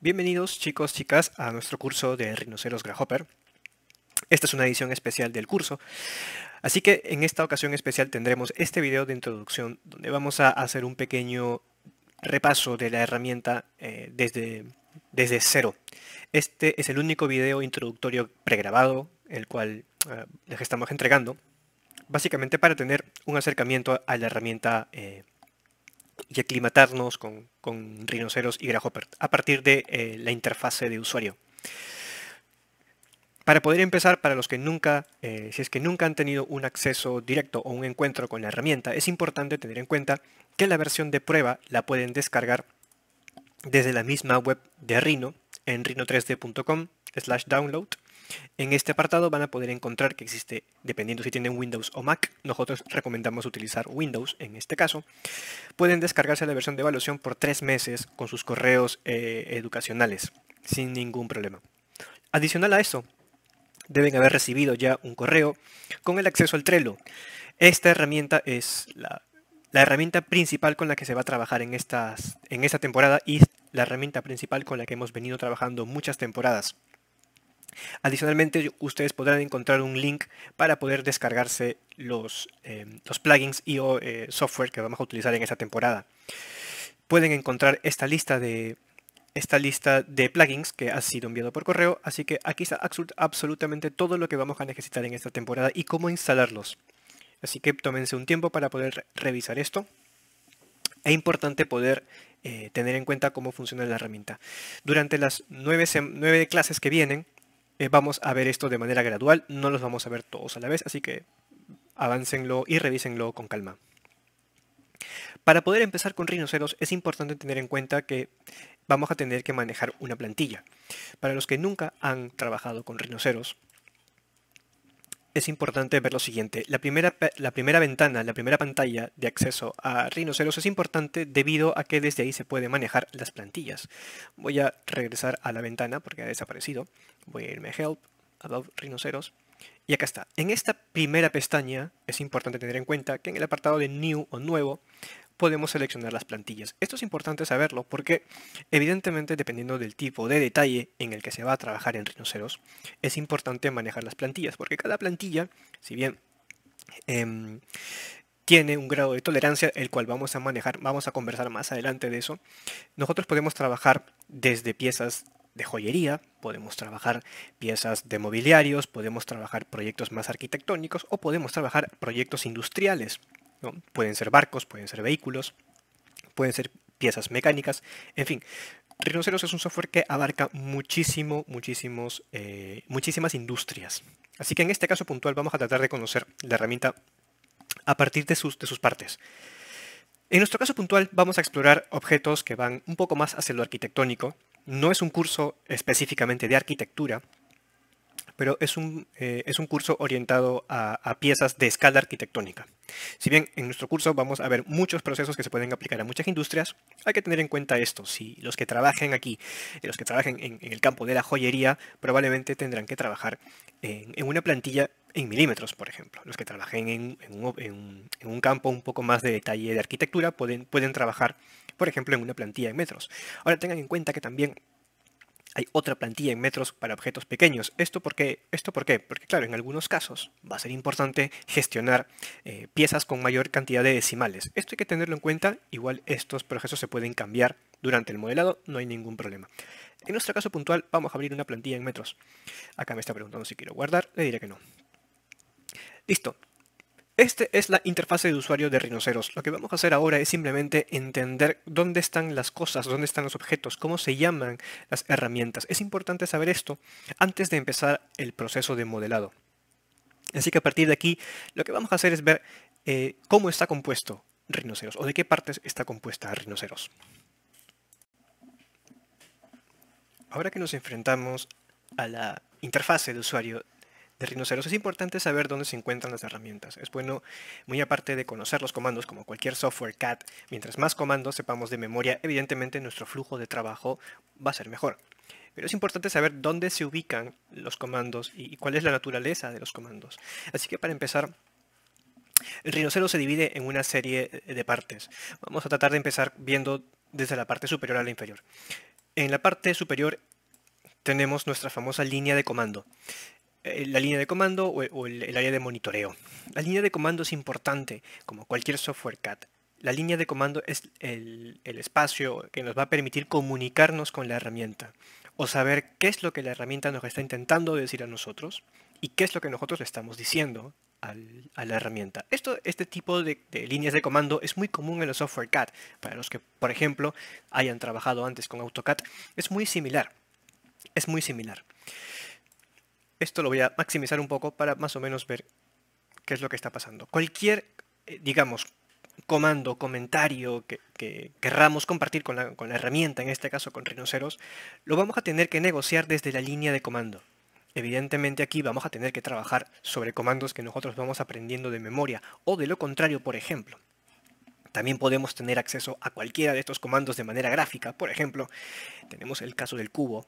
Bienvenidos chicos, chicas, a nuestro curso de Rhinoceros Grasshopper. Esta es una edición especial del curso, así que en esta ocasión especial tendremos este video de introducción donde vamos a hacer un pequeño repaso de la herramienta desde cero. Este es el único video introductorio pregrabado, el cual les estamos entregando, básicamente para tener un acercamiento a la herramienta y aclimatarnos con Rhinoceros y Grasshopper a partir de la interfase de usuario. Para poder empezar, para los que nunca, si es que nunca han tenido un acceso directo o un encuentro con la herramienta, es importante tener en cuenta que la versión de prueba la pueden descargar desde la misma web de Rhino en rhino3d.com/download. En este apartado van a poder encontrar que existe, dependiendo si tienen Windows o Mac, nosotros recomendamos utilizar Windows en este caso. Pueden descargarse la versión de evaluación por 3 meses con sus correos educacionales, sin ningún problema. Adicional a eso, deben haber recibido ya un correo con el acceso al Trello. Esta herramienta es la herramienta principal con la que se va a trabajar en esta temporada y la herramienta principal con la que hemos venido trabajando muchas temporadas. Adicionalmente, ustedes podrán encontrar un link para poder descargarse los plugins y software que vamos a utilizar en esta temporada. Pueden encontrar esta lista de plugins que ha sido enviado por correo, así que aquí está absolutamente todo lo que vamos a necesitar en esta temporada y cómo instalarlos. Así que tómense un tiempo para poder revisar esto. Es importante poder tener en cuenta cómo funciona la herramienta. Durante las 9 clases que vienen, vamos a ver esto de manera gradual, no los vamos a ver todos a la vez, así que aváncenlo y revísenlo con calma. Para poder empezar con Rhinoceros es importante tener en cuenta que vamos a tener que manejar una plantilla. Para los que nunca han trabajado con Rhinoceros, es importante ver lo siguiente. La primera ventana, la primera pantalla de acceso a Rhinoceros es importante debido a que desde ahí se puede manejar las plantillas. Voy a regresar a la ventana porque ha desaparecido. Voy a irme a Help, About Rhinoceros. Y acá está. En esta primera pestaña es importante tener en cuenta que en el apartado de New o Nuevo podemos seleccionar las plantillas. Esto es importante saberlo porque evidentemente dependiendo del tipo de detalle en el que se va a trabajar en Rhinoceros, es importante manejar las plantillas porque cada plantilla, si bien tiene un grado de tolerancia, el cual vamos a manejar, vamos a conversar más adelante de eso, nosotros podemos trabajar desde piezas de joyería, podemos trabajar piezas de mobiliarios, podemos trabajar proyectos más arquitectónicos o podemos trabajar proyectos industriales, ¿no? Pueden ser barcos, pueden ser vehículos, pueden ser piezas mecánicas, en fin. Rhinoceros es un software que abarca muchísimas industrias. Así que en este caso puntual vamos a tratar de conocer la herramienta a partir de sus partes. En nuestro caso puntual vamos a explorar objetos que van un poco más hacia lo arquitectónico. No es un curso específicamente de arquitectura, pero es un curso orientado a piezas de escala arquitectónica. Si bien en nuestro curso vamos a ver muchos procesos que se pueden aplicar a muchas industrias, hay que tener en cuenta esto. Si los que trabajen aquí, los que trabajen en el campo de la joyería, probablemente tendrán que trabajar en una plantilla en milímetros, por ejemplo. Los que trabajen en un campo un poco más de detalle de arquitectura pueden trabajar, por ejemplo, en una plantilla en metros. Ahora tengan en cuenta que también hay otra plantilla en metros para objetos pequeños. ¿Esto por qué? Porque, claro, en algunos casos va a ser importante gestionar piezas con mayor cantidad de decimales. Esto hay que tenerlo en cuenta. Igual estos procesos se pueden cambiar durante el modelado, no hay ningún problema. En nuestro caso puntual vamos a abrir una plantilla en metros. Acá me está preguntando si quiero guardar, le diré que no. Listo. Esta es la interfase de usuario de Rhinoceros. Lo que vamos a hacer ahora es simplemente entender dónde están las cosas, dónde están los objetos, cómo se llaman las herramientas. Es importante saber esto antes de empezar el proceso de modelado. Así que a partir de aquí, lo que vamos a hacer es ver cómo está compuesto Rhinoceros o de qué partes está compuesta Rhinoceros. Ahora que nos enfrentamos a la interfase de usuario de Rhinoceros, es importante saber dónde se encuentran las herramientas. Es bueno, muy aparte de conocer los comandos, como cualquier software CAD, mientras más comandos sepamos de memoria, evidentemente nuestro flujo de trabajo va a ser mejor. Pero es importante saber dónde se ubican los comandos y cuál es la naturaleza de los comandos. Así que para empezar, el Rhinoceros se divide en una serie de partes. Vamos a tratar de empezar viendo desde la parte superior a la inferior. En la parte superior tenemos nuestra famosa línea de comando. La línea de comando o el área de monitoreo. La línea de comando es importante, como cualquier software CAD. La línea de comando es el espacio que nos va a permitir comunicarnos con la herramienta o saber qué es lo que la herramienta nos está intentando decir a nosotros y qué es lo que nosotros le estamos diciendo a la herramienta. Este tipo de líneas de comando es muy común en los software CAD. Para los que, por ejemplo, hayan trabajado antes con AutoCAD, es muy similar. Es muy similar. Esto lo voy a maximizar un poco para más o menos ver qué es lo que está pasando. Cualquier, digamos, comando, comentario que querramos compartir con la herramienta, en este caso con Rhinoceros, lo vamos a tener que negociar desde la línea de comando. Evidentemente aquí vamos a tener que trabajar sobre comandos que nosotros vamos aprendiendo de memoria, o de lo contrario, por ejemplo. También podemos tener acceso a cualquiera de estos comandos de manera gráfica. Por ejemplo, tenemos el caso del cubo.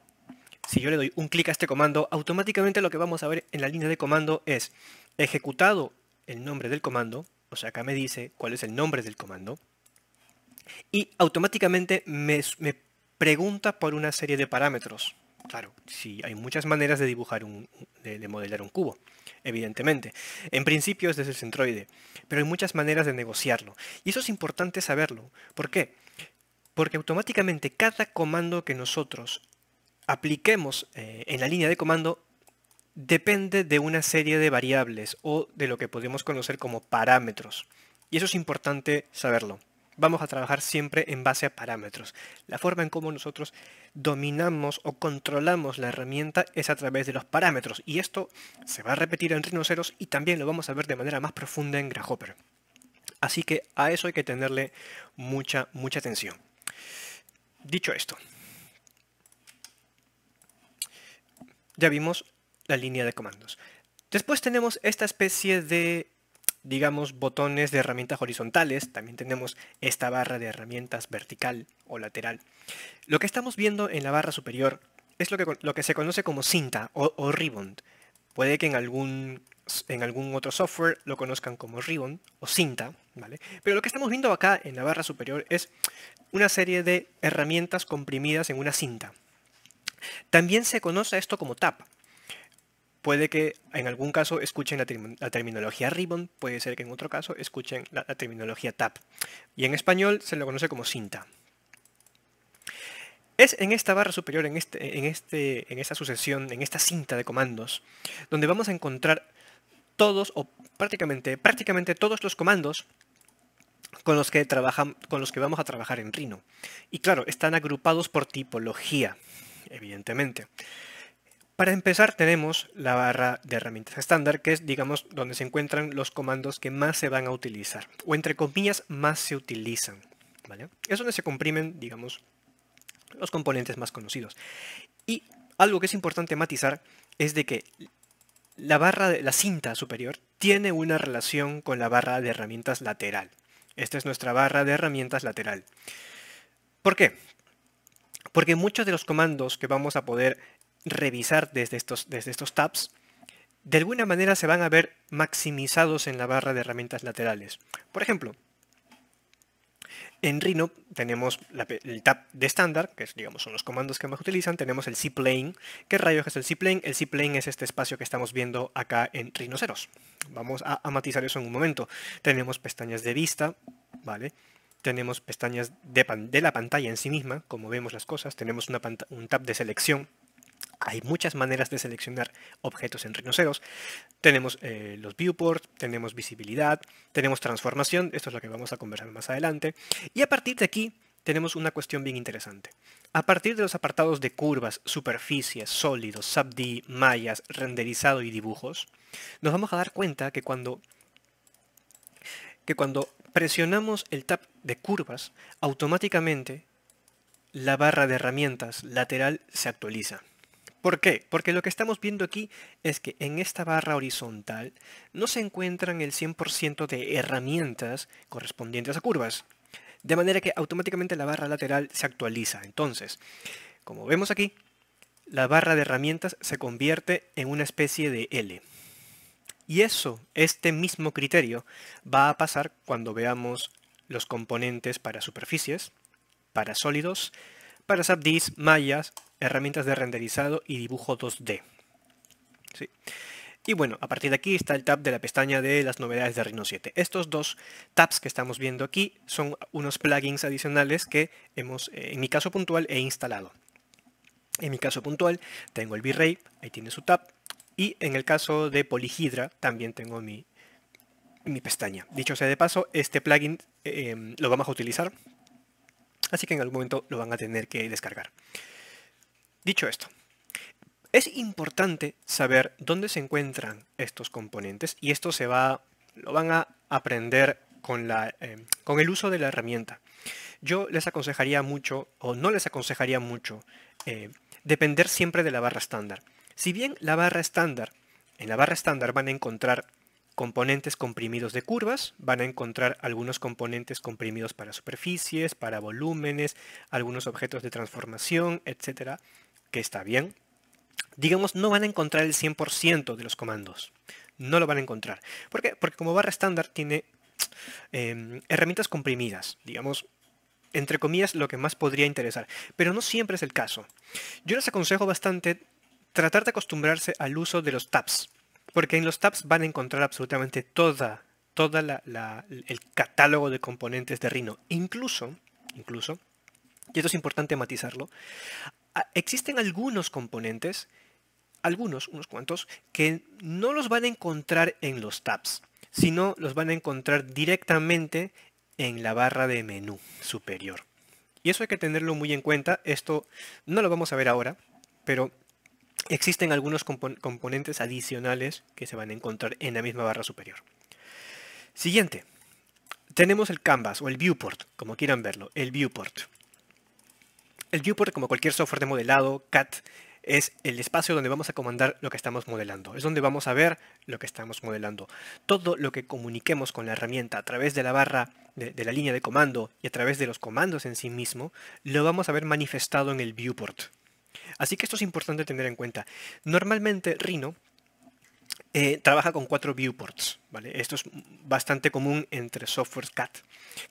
Si yo le doy un clic a este comando, automáticamente lo que vamos a ver en la línea de comando es ejecutado el nombre del comando, o sea, acá me dice cuál es el nombre del comando, y automáticamente me pregunta por una serie de parámetros. Claro, sí, hay muchas maneras de dibujar de modelar un cubo, evidentemente. En principio es desde el centroide, pero hay muchas maneras de negociarlo. Y eso es importante saberlo. ¿Por qué? Porque automáticamente cada comando que nosotros apliquemos en la línea de comando depende de una serie de variables o de lo que podemos conocer como parámetros. Y eso es importante saberlo. Vamos a trabajar siempre en base a parámetros. La forma en cómo nosotros dominamos o controlamos la herramienta es a través de los parámetros. Y esto se va a repetir en Rhinoceros y también lo vamos a ver de manera más profunda en Grasshopper. Así que a eso hay que tenerle mucha atención. Dicho esto, ya vimos la línea de comandos. Después tenemos esta especie de, digamos, botones de herramientas horizontales. También tenemos esta barra de herramientas vertical o lateral. Lo que estamos viendo en la barra superior es lo que se conoce como cinta o ribbon. Puede que en algún otro software lo conozcan como ribbon o cinta, ¿vale? Pero lo que estamos viendo acá en la barra superior es una serie de herramientas comprimidas en una cinta. También se conoce esto como tab. Puede que en algún caso escuchen la terminología ribbon, puede ser que en otro caso escuchen la terminología tab. Y en español se lo conoce como cinta. Es en esta barra superior, en esta sucesión, en esta cinta de comandos, donde vamos a encontrar todos o prácticamente todos los comandos con los que vamos a trabajar en Rhino. Y claro, están agrupados por tipología, evidentemente. Para empezar tenemos la barra de herramientas estándar, que es, digamos, donde se encuentran los comandos que más se van a utilizar, o entre comillas, más se utilizan, ¿vale? Es donde se comprimen, digamos, los componentes más conocidos. Y algo que es importante matizar es de que la cinta superior tiene una relación con la barra de herramientas lateral. Esta es nuestra barra de herramientas lateral. ¿Por qué? Porque muchos de los comandos que vamos a poder revisar desde estos tabs, de alguna manera se van a ver maximizados en la barra de herramientas laterales. Por ejemplo, en Rhino tenemos el tab de estándar, que digamos, son los comandos que más utilizan. Tenemos el C-Plane. ¿Qué rayos es el C-Plane? El C-Plane es este espacio que estamos viendo acá en Rhinoceros. Vamos a matizar eso en un momento. Tenemos pestañas de vista, ¿vale? Tenemos pestañas de la pantalla en sí misma, como vemos las cosas. Tenemos un tab de selección. Hay muchas maneras de seleccionar objetos en Rhinoceros. Tenemos los viewports, tenemos visibilidad, tenemos transformación, esto es lo que vamos a conversar más adelante. Y a partir de aquí tenemos una cuestión bien interesante. A partir de los apartados de curvas, superficies, sólidos, sub-D, mallas, renderizado y dibujos, nos vamos a dar cuenta que cuando presionamos el tab de curvas, automáticamente la barra de herramientas lateral se actualiza. ¿Por qué? Porque lo que estamos viendo aquí es que en esta barra horizontal no se encuentran el 100% de herramientas correspondientes a curvas. De manera que automáticamente la barra lateral se actualiza. Entonces, como vemos aquí, la barra de herramientas se convierte en una especie de L. Y este mismo criterio, va a pasar cuando veamos los componentes para superficies, para sólidos, para SAPDIS, mallas, herramientas de renderizado y dibujo 2D. ¿Sí? Y bueno, a partir de aquí está el tab de la pestaña de las novedades de Rhino 7. Estos dos tabs que estamos viendo aquí son unos plugins adicionales que hemos, en mi caso puntual, he instalado. En mi caso puntual tengo el V-Ray, ahí tiene su tab, y en el caso de Polyhedra también tengo mi pestaña. Dicho sea de paso, este plugin lo vamos a utilizar, así que en algún momento lo van a tener que descargar. Dicho esto, es importante saber dónde se encuentran estos componentes y esto lo van a aprender con el uso de la herramienta. Yo les aconsejaría mucho, o no les aconsejaría mucho, depender siempre de la barra estándar. Si bien en la barra estándar van a encontrar componentes comprimidos de curvas, van a encontrar algunos componentes comprimidos para superficies, para volúmenes, algunos objetos de transformación, etcétera, que está bien. Digamos, no van a encontrar el 100% de los comandos. No lo van a encontrar. ¿Por qué? Porque como barra estándar tiene herramientas comprimidas, digamos, entre comillas, lo que más podría interesar. Pero no siempre es el caso. Yo les aconsejo bastante tratar de acostumbrarse al uso de los tabs, porque en los tabs van a encontrar absolutamente todo el catálogo de componentes de Rhino. Incluso, y esto es importante matizarlo, existen algunos componentes, unos cuantos, que no los van a encontrar en los tabs, sino los van a encontrar directamente en la barra de menú superior. Y eso hay que tenerlo muy en cuenta. Esto no lo vamos a ver ahora, pero existen algunos componentes adicionales que se van a encontrar en la misma barra superior. Siguiente. Tenemos el canvas o el viewport, como quieran verlo, el viewport. El viewport, como cualquier software de modelado, CAD, es el espacio donde vamos a comandar lo que estamos modelando. Es donde vamos a ver lo que estamos modelando. Todo lo que comuniquemos con la herramienta a través de la barra, de la línea de comando y a través de los comandos en sí mismo, lo vamos a ver manifestado en el viewport. Así que esto es importante tener en cuenta. Normalmente Rhino trabaja con 4 viewports, ¿vale? Esto es bastante común entre softwares CAD,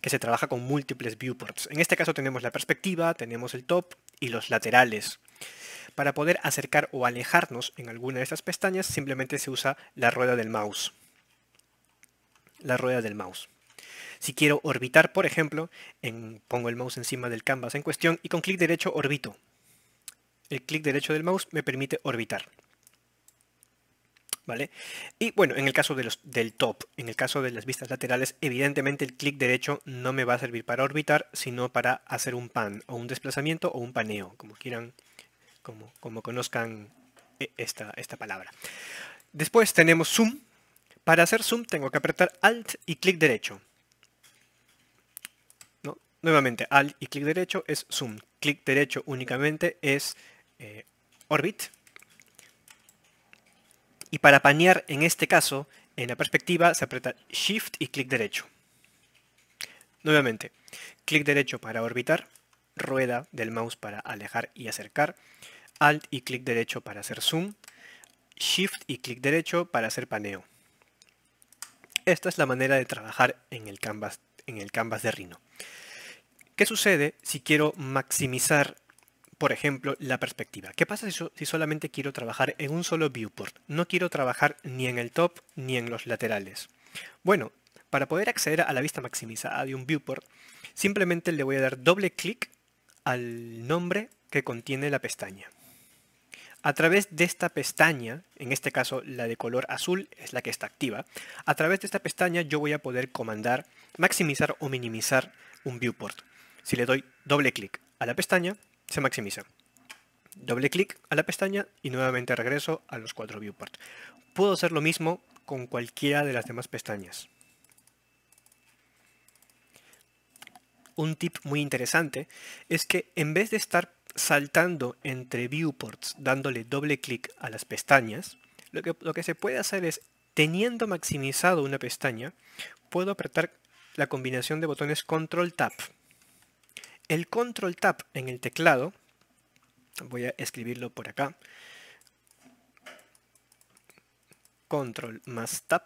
que se trabaja con múltiples viewports. En este caso tenemos la perspectiva, tenemos el top y los laterales. Para poder acercar o alejarnos en alguna de estas pestañas, simplemente se usa la rueda del mouse. La rueda del mouse. Si quiero orbitar, por ejemplo, pongo el mouse encima del canvas en cuestión y con clic derecho orbito. El clic derecho del mouse me permite orbitar. ¿Vale? Y bueno, en el caso del top, en el caso de las vistas laterales, evidentemente el clic derecho no me va a servir para orbitar, sino para hacer un pan, o un desplazamiento, o un paneo, como quieran, como conozcan esta palabra. Después tenemos zoom. Para hacer zoom tengo que apretar Alt y clic derecho. ¿No? Nuevamente, Alt y clic derecho es zoom. Clic derecho únicamente es orbit. Y para panear, en este caso, en la perspectiva, se aprieta Shift y clic derecho. Nuevamente, clic derecho para orbitar, rueda del mouse para alejar y acercar, Alt y clic derecho para hacer zoom, Shift y clic derecho para hacer paneo. Esta es la manera de trabajar en el canvas de Rhino. ¿Qué sucede si quiero maximizar, por ejemplo, la perspectiva? ¿Qué pasa si solamente quiero trabajar en un solo viewport? No quiero trabajar ni en el top ni en los laterales. Bueno, para poder acceder a la vista maximizada de un viewport, simplemente le voy a dar doble clic al nombre que contiene la pestaña. A través de esta pestaña, en este caso la de color azul es la que está activa, a través de esta pestaña yo voy a poder comandar, maximizar o minimizar un viewport. Si le doy doble clic a la pestaña, se maximiza. Doble clic a la pestaña y nuevamente regreso a los 4 viewports. Puedo hacer lo mismo con cualquiera de las demás pestañas. Un tip muy interesante es que en vez de estar saltando entre viewports dándole doble clic a las pestañas, lo que se puede hacer es, teniendo maximizado una pestaña, puedo apretar la combinación de botones Control Tab. El Control Tab en el teclado, voy a escribirlo por acá, Control más Tab,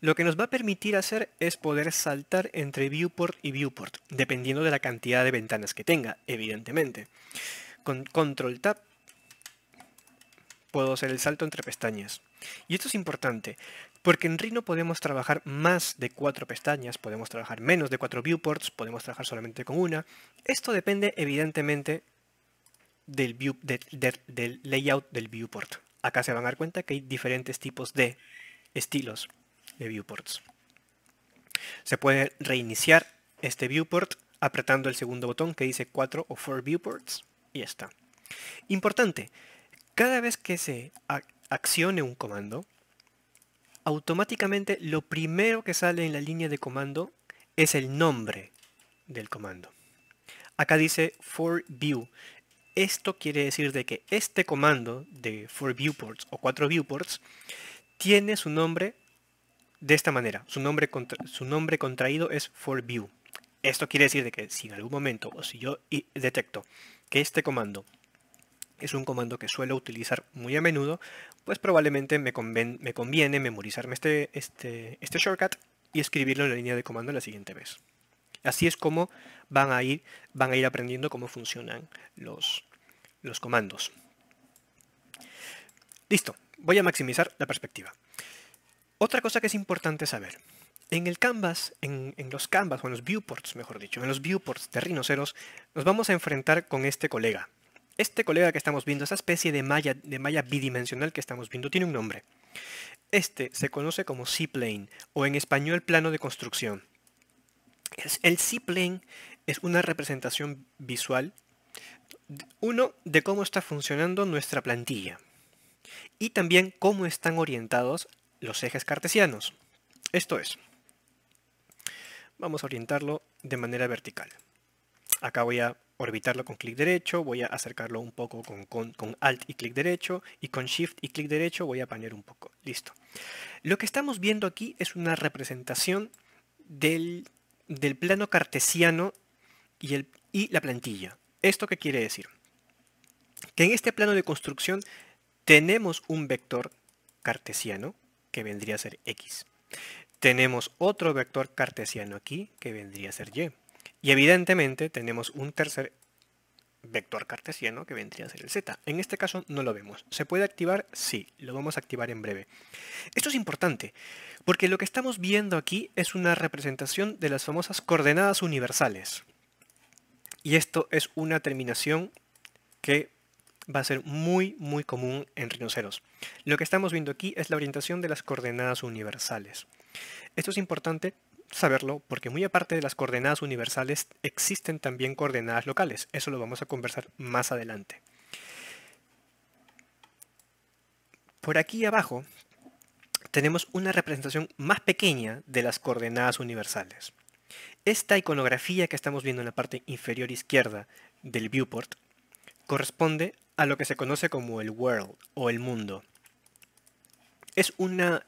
Lo que nos va a permitir hacer es poder saltar entre viewport y viewport, dependiendo de la cantidad de ventanas que tenga, evidentemente. Con Control Tab puedo hacer el salto entre pestañas. Y esto es importante, porque en Rhino podemos trabajar más de 4 pestañas, podemos trabajar menos de 4 viewports, podemos trabajar solamente con una. Esto depende evidentemente del layout del viewport. Acá se van a dar cuenta que hay diferentes tipos de estilos de viewports. Se puede reiniciar este viewport apretando el segundo botón que dice 4 o 4 viewports y ya está. Importante, cada vez que se accione un comando, automáticamente lo primero que sale en la línea de comando es el nombre del comando. Acá dice for view. Esto quiere decir de que este comando de for viewports o 4 viewports tiene su nombre de esta manera. Su nombre contraído es for view. Esto quiere decir de que si en algún momento o si yo detecto que este comando es un comando que suelo utilizar muy a menudo, pues probablemente me conviene memorizarme este shortcut y escribirlo en la línea de comando la siguiente vez. Así es como van a ir aprendiendo cómo funcionan los comandos. Listo, voy a maximizar la perspectiva. Otra cosa que es importante saber. En el canvas, en los canvas, o en los viewports, mejor dicho, en los viewports de Rhinoceros, nos vamos a enfrentar con este colega. Este colega que estamos viendo, esa especie de malla bidimensional que estamos viendo, tiene un nombre. Este se conoce como C-plane, o en español plano de construcción. El C-plane es una representación visual, uno, de cómo está funcionando nuestra plantilla, y también cómo están orientados los ejes cartesianos. Esto es, vamos a orientarlo de manera vertical. Acá voy a orbitarlo con clic derecho, voy a acercarlo un poco con Alt y clic derecho, y con Shift y clic derecho voy a apañar un poco. Listo. Lo que estamos viendo aquí es una representación del plano cartesiano y la plantilla. ¿Esto qué quiere decir? Que en este plano de construcción tenemos un vector cartesiano, que vendría a ser X. Tenemos otro vector cartesiano aquí, que vendría a ser Y. Y evidentemente tenemos un tercer vector cartesiano, que vendría a ser el Z. En este caso no lo vemos. ¿Se puede activar? Sí, lo vamos a activar en breve. Esto es importante, porque lo que estamos viendo aquí es una representación de las famosas coordenadas universales. Y esto es una terminación que va a ser muy común en Rhinoceros. Lo que estamos viendo aquí es la orientación de las coordenadas universales. Esto es importante saberlo porque muy aparte de las coordenadas universales existen también coordenadas locales. Eso lo vamos a conversar más adelante. Por aquí abajo tenemos una representación más pequeña de las coordenadas universales. Esta iconografía que estamos viendo en la parte inferior izquierda del viewport corresponde a lo que se conoce como el world o el mundo. Es una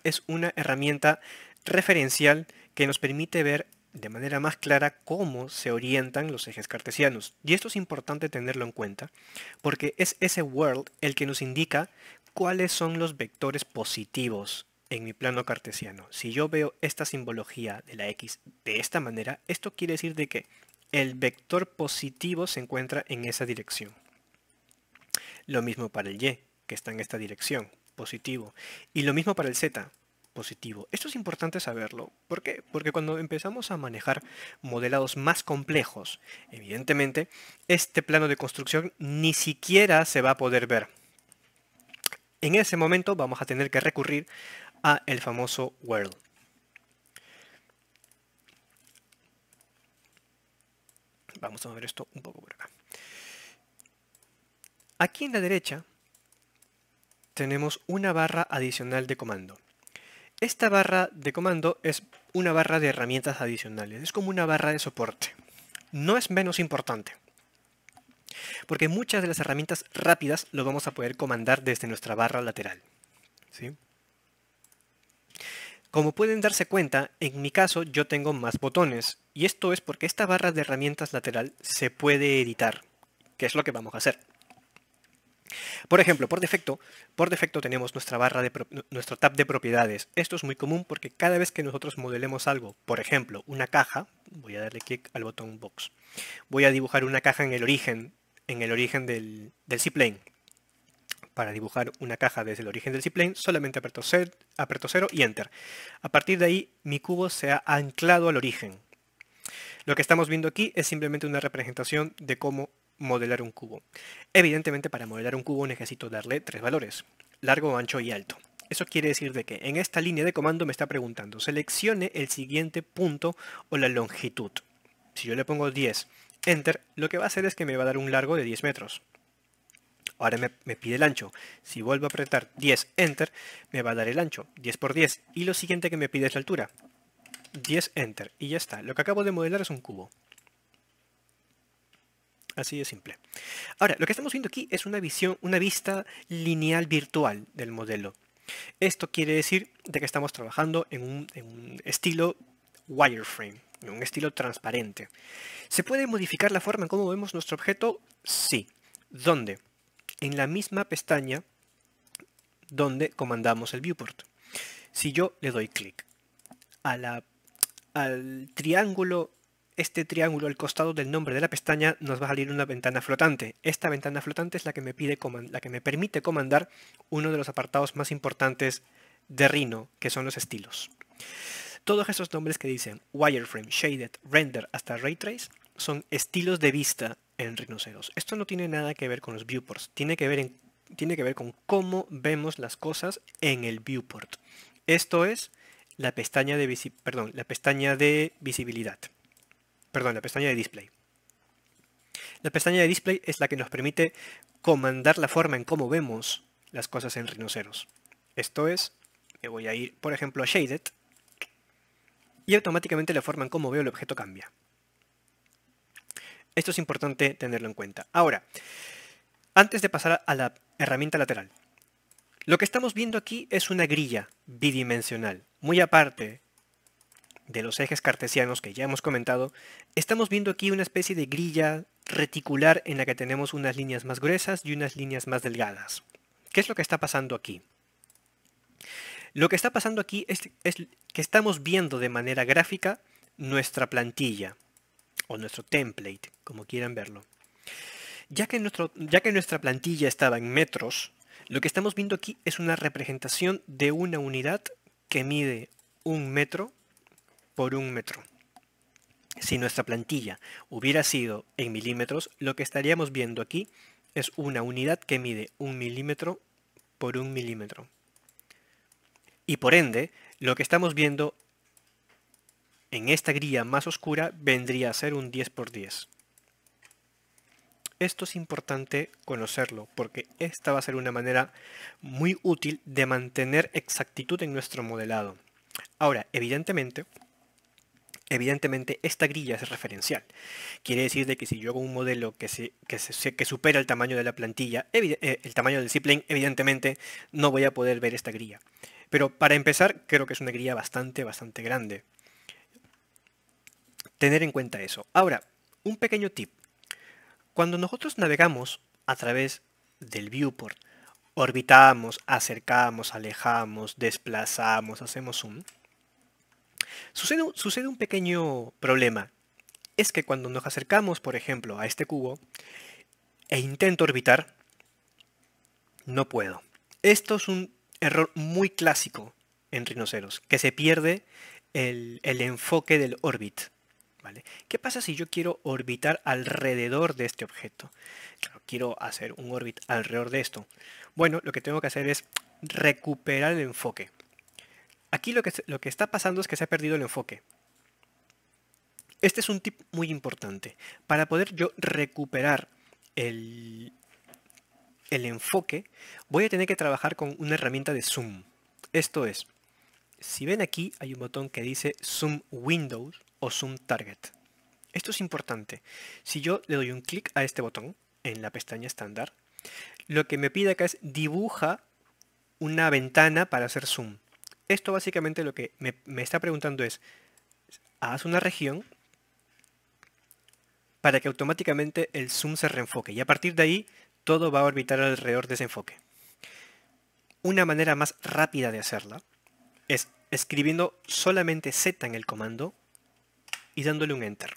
herramienta referencial que nos permite ver de manera más clara cómo se orientan los ejes cartesianos. Y esto es importante tenerlo en cuenta, porque es ese world el que nos indica cuáles son los vectores positivos en mi plano cartesiano. Si yo veo esta simbología de la X de esta manera, esto quiere decir de que el vector positivo se encuentra en esa dirección. Lo mismo para el Y, que está en esta dirección, positivo. Y lo mismo para el Z, positivo. Esto es importante saberlo. ¿Por qué? Porque cuando empezamos a manejar modelados más complejos, evidentemente, este plano de construcción ni siquiera se va a poder ver. En ese momento vamos a tener que recurrir a el famoso world. Vamos a ver esto un poco por acá. Aquí en la derecha tenemos una barra adicional de comando. Esta barra de comando es una barra de herramientas adicionales, es como una barra de soporte. No es menos importante, porque muchas de las herramientas rápidas lo vamos a poder comandar desde nuestra barra lateral. ¿Sí? Como pueden darse cuenta, en mi caso yo tengo más botones, y esto es porque esta barra de herramientas lateral se puede editar, que es lo que vamos a hacer. Por ejemplo, por defecto tenemos nuestra nuestro tab de propiedades. Esto es muy común porque cada vez que nosotros modelemos algo, por ejemplo, una caja, voy a darle clic al botón Box. Voy a dibujar una caja en el origen del C-Plane. Para dibujar una caja desde el origen del C-Plane, solamente aprieto 0 y Enter. A partir de ahí, mi cubo se ha anclado al origen. Lo que estamos viendo aquí es simplemente una representación de cómo modelar un cubo. Evidentemente, para modelar un cubo necesito darle 3 valores: largo, ancho y alto. Eso quiere decir de que en esta línea de comando me está preguntando, seleccione el siguiente punto o la longitud. Si yo le pongo 10, Enter, lo que va a hacer es que me va a dar un largo de 10 metros. Ahora me pide el ancho. Si vuelvo a apretar 10, Enter, me va a dar el ancho, 10 por 10. Y lo siguiente que me pide es la altura. 10, Enter. Y ya está. Lo que acabo de modelar es un cubo. Así de simple. Ahora, lo que estamos viendo aquí es una vista lineal virtual del modelo. Esto quiere decir de que estamos trabajando en un estilo wireframe, en un estilo transparente. ¿Se puede modificar la forma en cómo vemos nuestro objeto? Sí. ¿Dónde? En la misma pestaña donde comandamos el viewport. Si yo le doy clic al triángulo, este triángulo al costado del nombre de la pestaña, nos va a salir una ventana flotante. Esta ventana flotante es la que me permite comandar uno de los apartados más importantes de Rhino, que son los estilos. Todos esos nombres que dicen wireframe, shaded, render hasta ray trace son estilos de vista en Rhinoceros. Esto no tiene nada que ver con los viewports, tiene que ver con cómo vemos las cosas en el viewport. Esto es la pestaña de visibilidad. Perdón, la pestaña de display. La pestaña de display es la que nos permite comandar la forma en cómo vemos las cosas en Rhinoceros. Esto es, me voy a ir, por ejemplo, a Shaded, y automáticamente la forma en cómo veo el objeto cambia. Esto es importante tenerlo en cuenta. Ahora, antes de pasar a la herramienta lateral, lo que estamos viendo aquí es una grilla bidimensional. Muy aparte de los ejes cartesianos que ya hemos comentado, estamos viendo aquí una especie de grilla reticular en la que tenemos unas líneas más gruesas y unas líneas más delgadas. ¿Qué es lo que está pasando aquí? Lo que está pasando aquí es que estamos viendo de manera gráfica nuestra plantilla o nuestro template, como quieran verlo. Ya que nuestra plantilla estaba en metros, lo que estamos viendo aquí es una representación de una unidad que mide 1 metro por 1 metro. Si nuestra plantilla hubiera sido en milímetros, lo que estaríamos viendo aquí es una unidad que mide 1 milímetro por 1 milímetro. Y por ende, lo que estamos viendo en esta grilla más oscura vendría a ser un 10 por 10. Esto es importante conocerlo porque esta va a ser una manera muy útil de mantener exactitud en nuestro modelado. Ahora, evidentemente esta grilla es referencial. Quiere decir de que si yo hago un modelo que supera el tamaño de la plantilla, el tamaño del C-Plane, evidentemente no voy a poder ver esta grilla. Pero para empezar, creo que es una grilla bastante grande. Tener en cuenta eso. Ahora, un pequeño tip. Cuando nosotros navegamos a través del viewport, orbitamos, acercamos, alejamos, desplazamos, hacemos zoom, sucede un pequeño problema. Es que cuando nos acercamos, por ejemplo, a este cubo e intento orbitar, no puedo. Esto es un error muy clásico en Rhinoceros, que se pierde el enfoque del orbit. ¿Vale? ¿Qué pasa si yo quiero orbitar alrededor de este objeto? Claro, quiero hacer un orbit alrededor de esto. Bueno, lo que tengo que hacer es recuperar el enfoque. Aquí lo que está pasando es que se ha perdido el enfoque. Este es un tip muy importante. Para poder yo recuperar el enfoque, voy a tener que trabajar con una herramienta de zoom. Esto es, si ven aquí hay un botón que dice Zoom Windows o Zoom Target. Esto es importante. Si yo le doy un clic a este botón en la pestaña estándar, lo que me pide acá es dibuja una ventana para hacer zoom. Esto básicamente lo que me está preguntando es, haz una región para que automáticamente el zoom se reenfoque. Y a partir de ahí todo va a orbitar alrededor de ese enfoque. Una manera más rápida de hacerla es escribiendo solamente Z en el comando y dándole un Enter.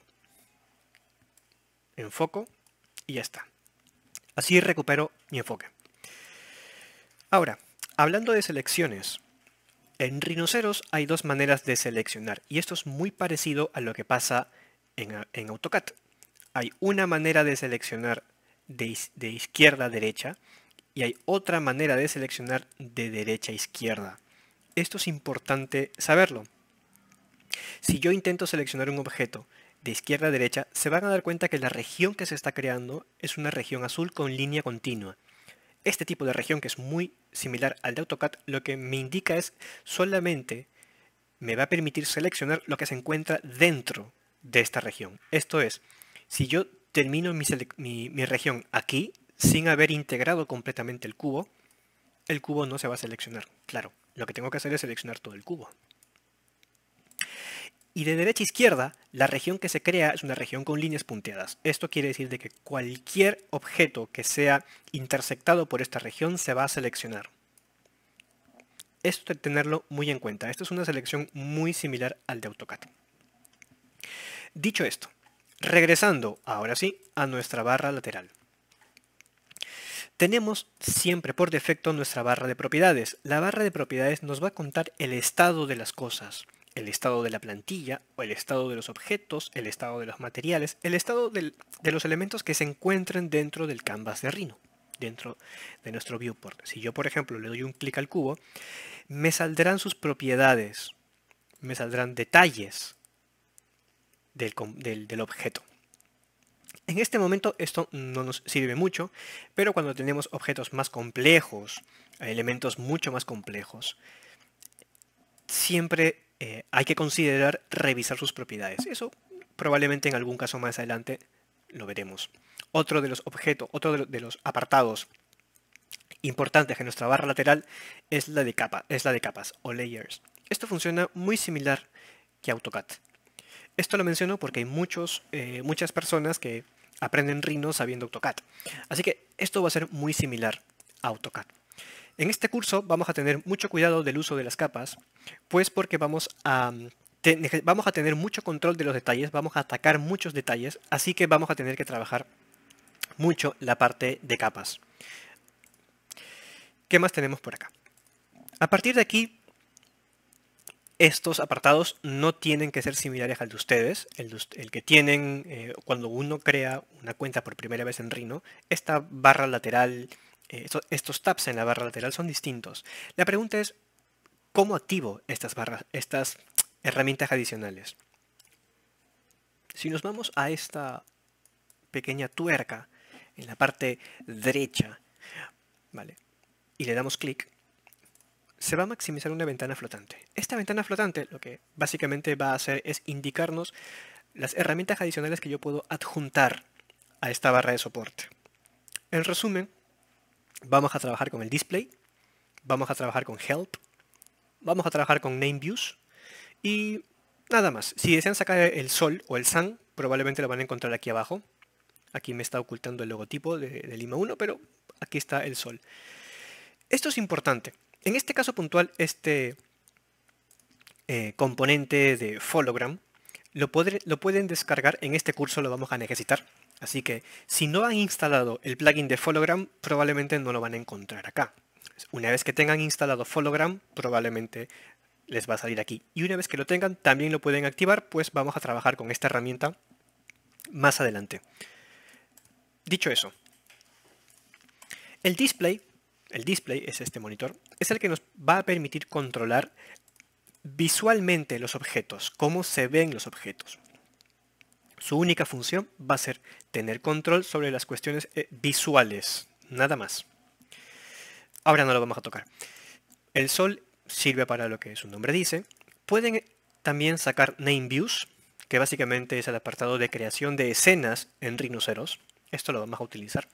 Enfoco y ya está. Así recupero mi enfoque. Ahora, hablando de selecciones, en Rhinoceros hay dos maneras de seleccionar y esto es muy parecido a lo que pasa en AutoCAD. Hay una manera de seleccionar de izquierda a derecha y hay otra manera de seleccionar de derecha a izquierda. Esto es importante saberlo. Si yo intento seleccionar un objeto de izquierda a derecha, se van a dar cuenta que la región que se está creando es una región azul con línea continua. Este tipo de región, que es muy similar al de AutoCAD, lo que me indica es solamente me va a permitir seleccionar lo que se encuentra dentro de esta región. Esto es, si yo termino mi región aquí, sin haber integrado completamente el cubo no se va a seleccionar. Claro, lo que tengo que hacer es seleccionar todo el cubo. Y de derecha a izquierda, la región que se crea es una región con líneas punteadas. Esto quiere decir de que cualquier objeto que sea intersectado por esta región se va a seleccionar. Esto hay que tenerlo muy en cuenta. Esto es una selección muy similar al de AutoCAD. Dicho esto, regresando ahora sí a nuestra barra lateral. Tenemos siempre por defecto nuestra barra de propiedades. La barra de propiedades nos va a contar el estado de las cosas. El estado de la plantilla, o el estado de los objetos, el estado de los materiales, el estado de los elementos que se encuentran dentro del canvas de Rhino, dentro de nuestro viewport. Si yo, por ejemplo, le doy un clic al cubo, me saldrán sus propiedades, me saldrán detalles del objeto. En este momento esto no nos sirve mucho, pero cuando tenemos objetos más complejos, elementos mucho más complejos, siempre hay que considerar revisar sus propiedades. Eso probablemente en algún caso más adelante lo veremos. Otro de los objetos, otro de los apartados importantes en nuestra barra lateral es la de capas o layers. Esto funciona muy similar que AutoCAD. Esto lo menciono porque hay muchas personas que aprenden Rhino sabiendo AutoCAD. Así que esto va a ser muy similar a AutoCAD. En este curso vamos a tener mucho cuidado del uso de las capas, pues porque vamos a tener mucho control de los detalles, vamos a atacar muchos detalles, así que vamos a tener que trabajar mucho la parte de capas. ¿Qué más tenemos por acá? A partir de aquí, estos apartados no tienen que ser similares al de ustedes, el que tienen cuando uno crea una cuenta por primera vez en Rhino. Esta barra lateral, estos tabs en la barra lateral son distintos. La pregunta es, ¿cómo activo estas herramientas adicionales? Si nos vamos a esta pequeña tuerca en la parte derecha, ¿vale? Y le damos clic, se va a maximizar una ventana flotante. Esta ventana flotante lo que básicamente va a hacer es indicarnos las herramientas adicionales que yo puedo adjuntar a esta barra de soporte. En resumen, vamos a trabajar con el display, vamos a trabajar con help, vamos a trabajar con name views y nada más. Si desean sacar el sol o el sun, probablemente lo van a encontrar aquí abajo. Aquí me está ocultando el logotipo de Lima 1, pero aquí está el sol. Esto es importante. En este caso puntual, este componente de Fologram lo pueden descargar. En este curso lo vamos a necesitar. Así que si no han instalado el plugin de Fologram, probablemente no lo van a encontrar acá. Una vez que tengan instalado Fologram, probablemente les va a salir aquí. Y una vez que lo tengan, también lo pueden activar, pues vamos a trabajar con esta herramienta más adelante. Dicho eso, el display es este monitor, es el que nos va a permitir controlar visualmente los objetos, cómo se ven los objetos. Su única función va a ser tener control sobre las cuestiones visuales, nada más. Ahora no lo vamos a tocar. El sol sirve para lo que su nombre dice. Pueden también sacar name views, que básicamente es el apartado de creación de escenas en Rhinoceros. Esto lo vamos a utilizar.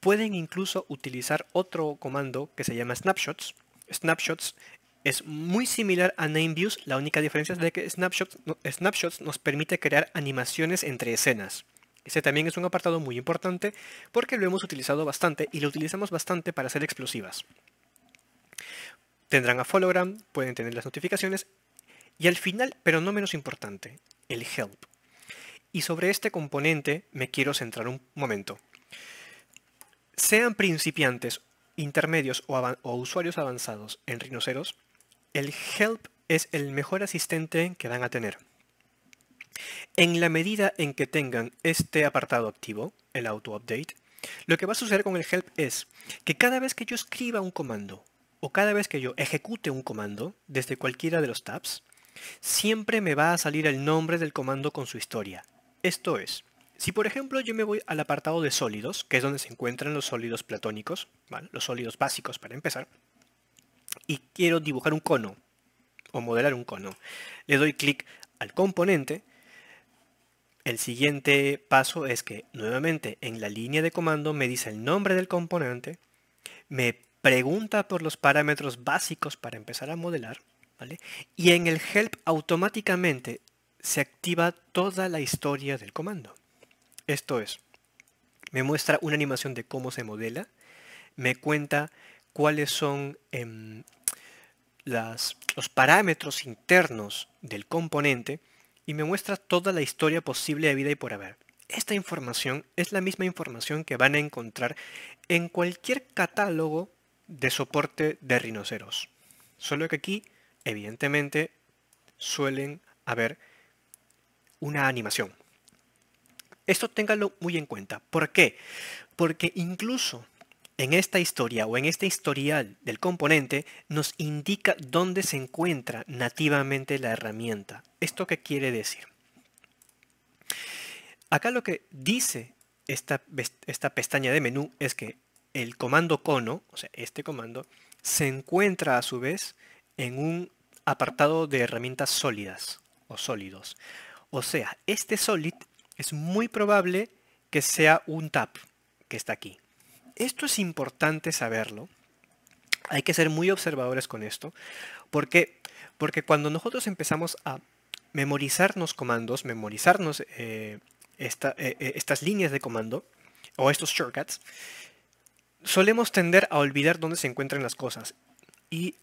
Pueden incluso utilizar otro comando que se llama snapshots. Snapshots es muy similar a NameViews, la única diferencia es de que snapshots nos permite crear animaciones entre escenas. Ese también es un apartado muy importante porque lo hemos utilizado bastante y lo utilizamos bastante para hacer explosivas. Tendrán a Follogram, pueden tener las notificaciones y al final, pero no menos importante, el help. Y sobre este componente me quiero centrar un momento. Sean principiantes, intermedios o usuarios avanzados en Rhinoceros, el help es el mejor asistente que van a tener. En la medida en que tengan este apartado activo, el auto-update, lo que va a suceder con el help es que cada vez que yo escriba un comando o cada vez que yo ejecute un comando desde cualquiera de los tabs, siempre me va a salir el nombre del comando con su historia. Esto es, si por ejemplo yo me voy al apartado de sólidos, que es donde se encuentran los sólidos platónicos, ¿vale? Los sólidos básicos para empezar, y quiero dibujar un cono o modelar un cono, le doy clic al componente. El siguiente paso es que nuevamente en la línea de comando me dice el nombre del componente, me pregunta por los parámetros básicos para empezar a modelar, ¿vale? Y en el help automáticamente se activa toda la historia del comando. Esto es, me muestra una animación de cómo se modela, me cuenta cuáles son los parámetros internos del componente y me muestra toda la historia posible de vida y por haber. Esta información es la misma información que van a encontrar en cualquier catálogo de soporte de Rhinoceros. Solo que aquí, evidentemente, suelen haber una animación. Esto ténganlo muy en cuenta. ¿Por qué? Porque incluso en esta historia o en este historial del componente nos indica dónde se encuentra nativamente la herramienta. ¿Esto qué quiere decir? Acá lo que dice esta pestaña de menú es que el comando cono, o sea, este comando, se encuentra a su vez en un apartado de herramientas sólidas o sólidos. O sea, este solid es muy probable que sea un tab que está aquí. Esto es importante saberlo. Hay que ser muy observadores con esto. Porque cuando nosotros empezamos a memorizarnos comandos, memorizarnos estas líneas de comando o estos shortcuts, solemos tender a olvidar dónde se encuentran las cosas. Y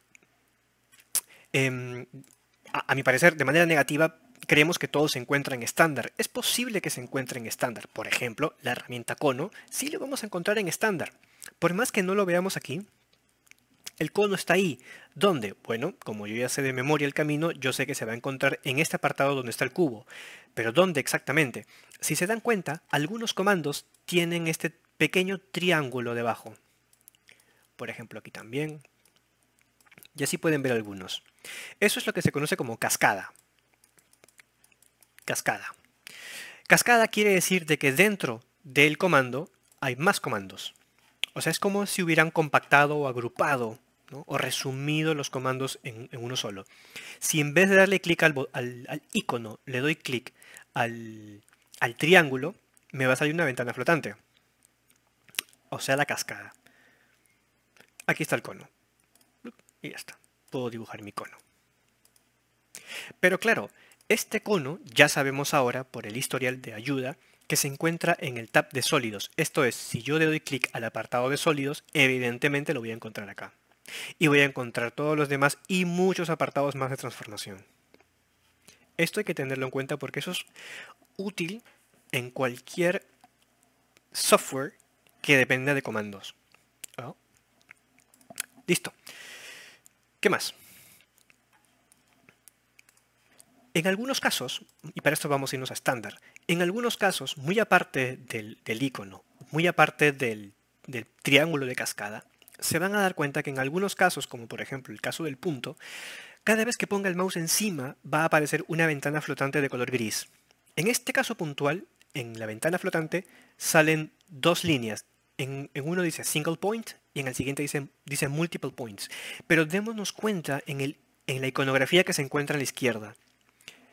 a mi parecer, de manera negativa, creemos que todo se encuentra en estándar. Es posible que se encuentre en estándar. Por ejemplo, la herramienta cono sí lo vamos a encontrar en estándar. Por más que no lo veamos aquí, el cono está ahí. ¿Dónde? Bueno, como yo ya sé de memoria el camino, yo sé que se va a encontrar en este apartado donde está el cubo. Pero ¿dónde exactamente? Si se dan cuenta, algunos comandos tienen este pequeño triángulo debajo. Por ejemplo, aquí también. Y así pueden ver algunos. Eso es lo que se conoce como cascada. Cascada. Cascada quiere decir de que dentro del comando hay más comandos. O sea, es como si hubieran compactado o agrupado, ¿no? O resumido los comandos en uno solo. Si en vez de darle clic al icono le doy clic al triángulo, me va a salir una ventana flotante. O sea, la cascada. Aquí está el cono. Y ya está. Puedo dibujar mi cono. Pero claro, este cono ya sabemos ahora por el historial de ayuda que se encuentra en el tab de sólidos. Esto es, si yo le doy clic al apartado de sólidos, evidentemente lo voy a encontrar acá. Y voy a encontrar todos los demás y muchos apartados más de transformación. Esto hay que tenerlo en cuenta porque eso es útil en cualquier software que dependa de comandos. ¿Oh? Listo. ¿Qué más? En algunos casos, y para esto vamos a irnos a estándar, en algunos casos, muy aparte del icono, muy aparte del triángulo de cascada, se van a dar cuenta que en algunos casos, como por ejemplo el caso del punto, cada vez que ponga el mouse encima va a aparecer una ventana flotante de color gris. En este caso puntual, en la ventana flotante salen dos líneas. En uno dice single point y en el siguiente dice multiple points. Pero démonos cuenta en la iconografía que se encuentra a la izquierda.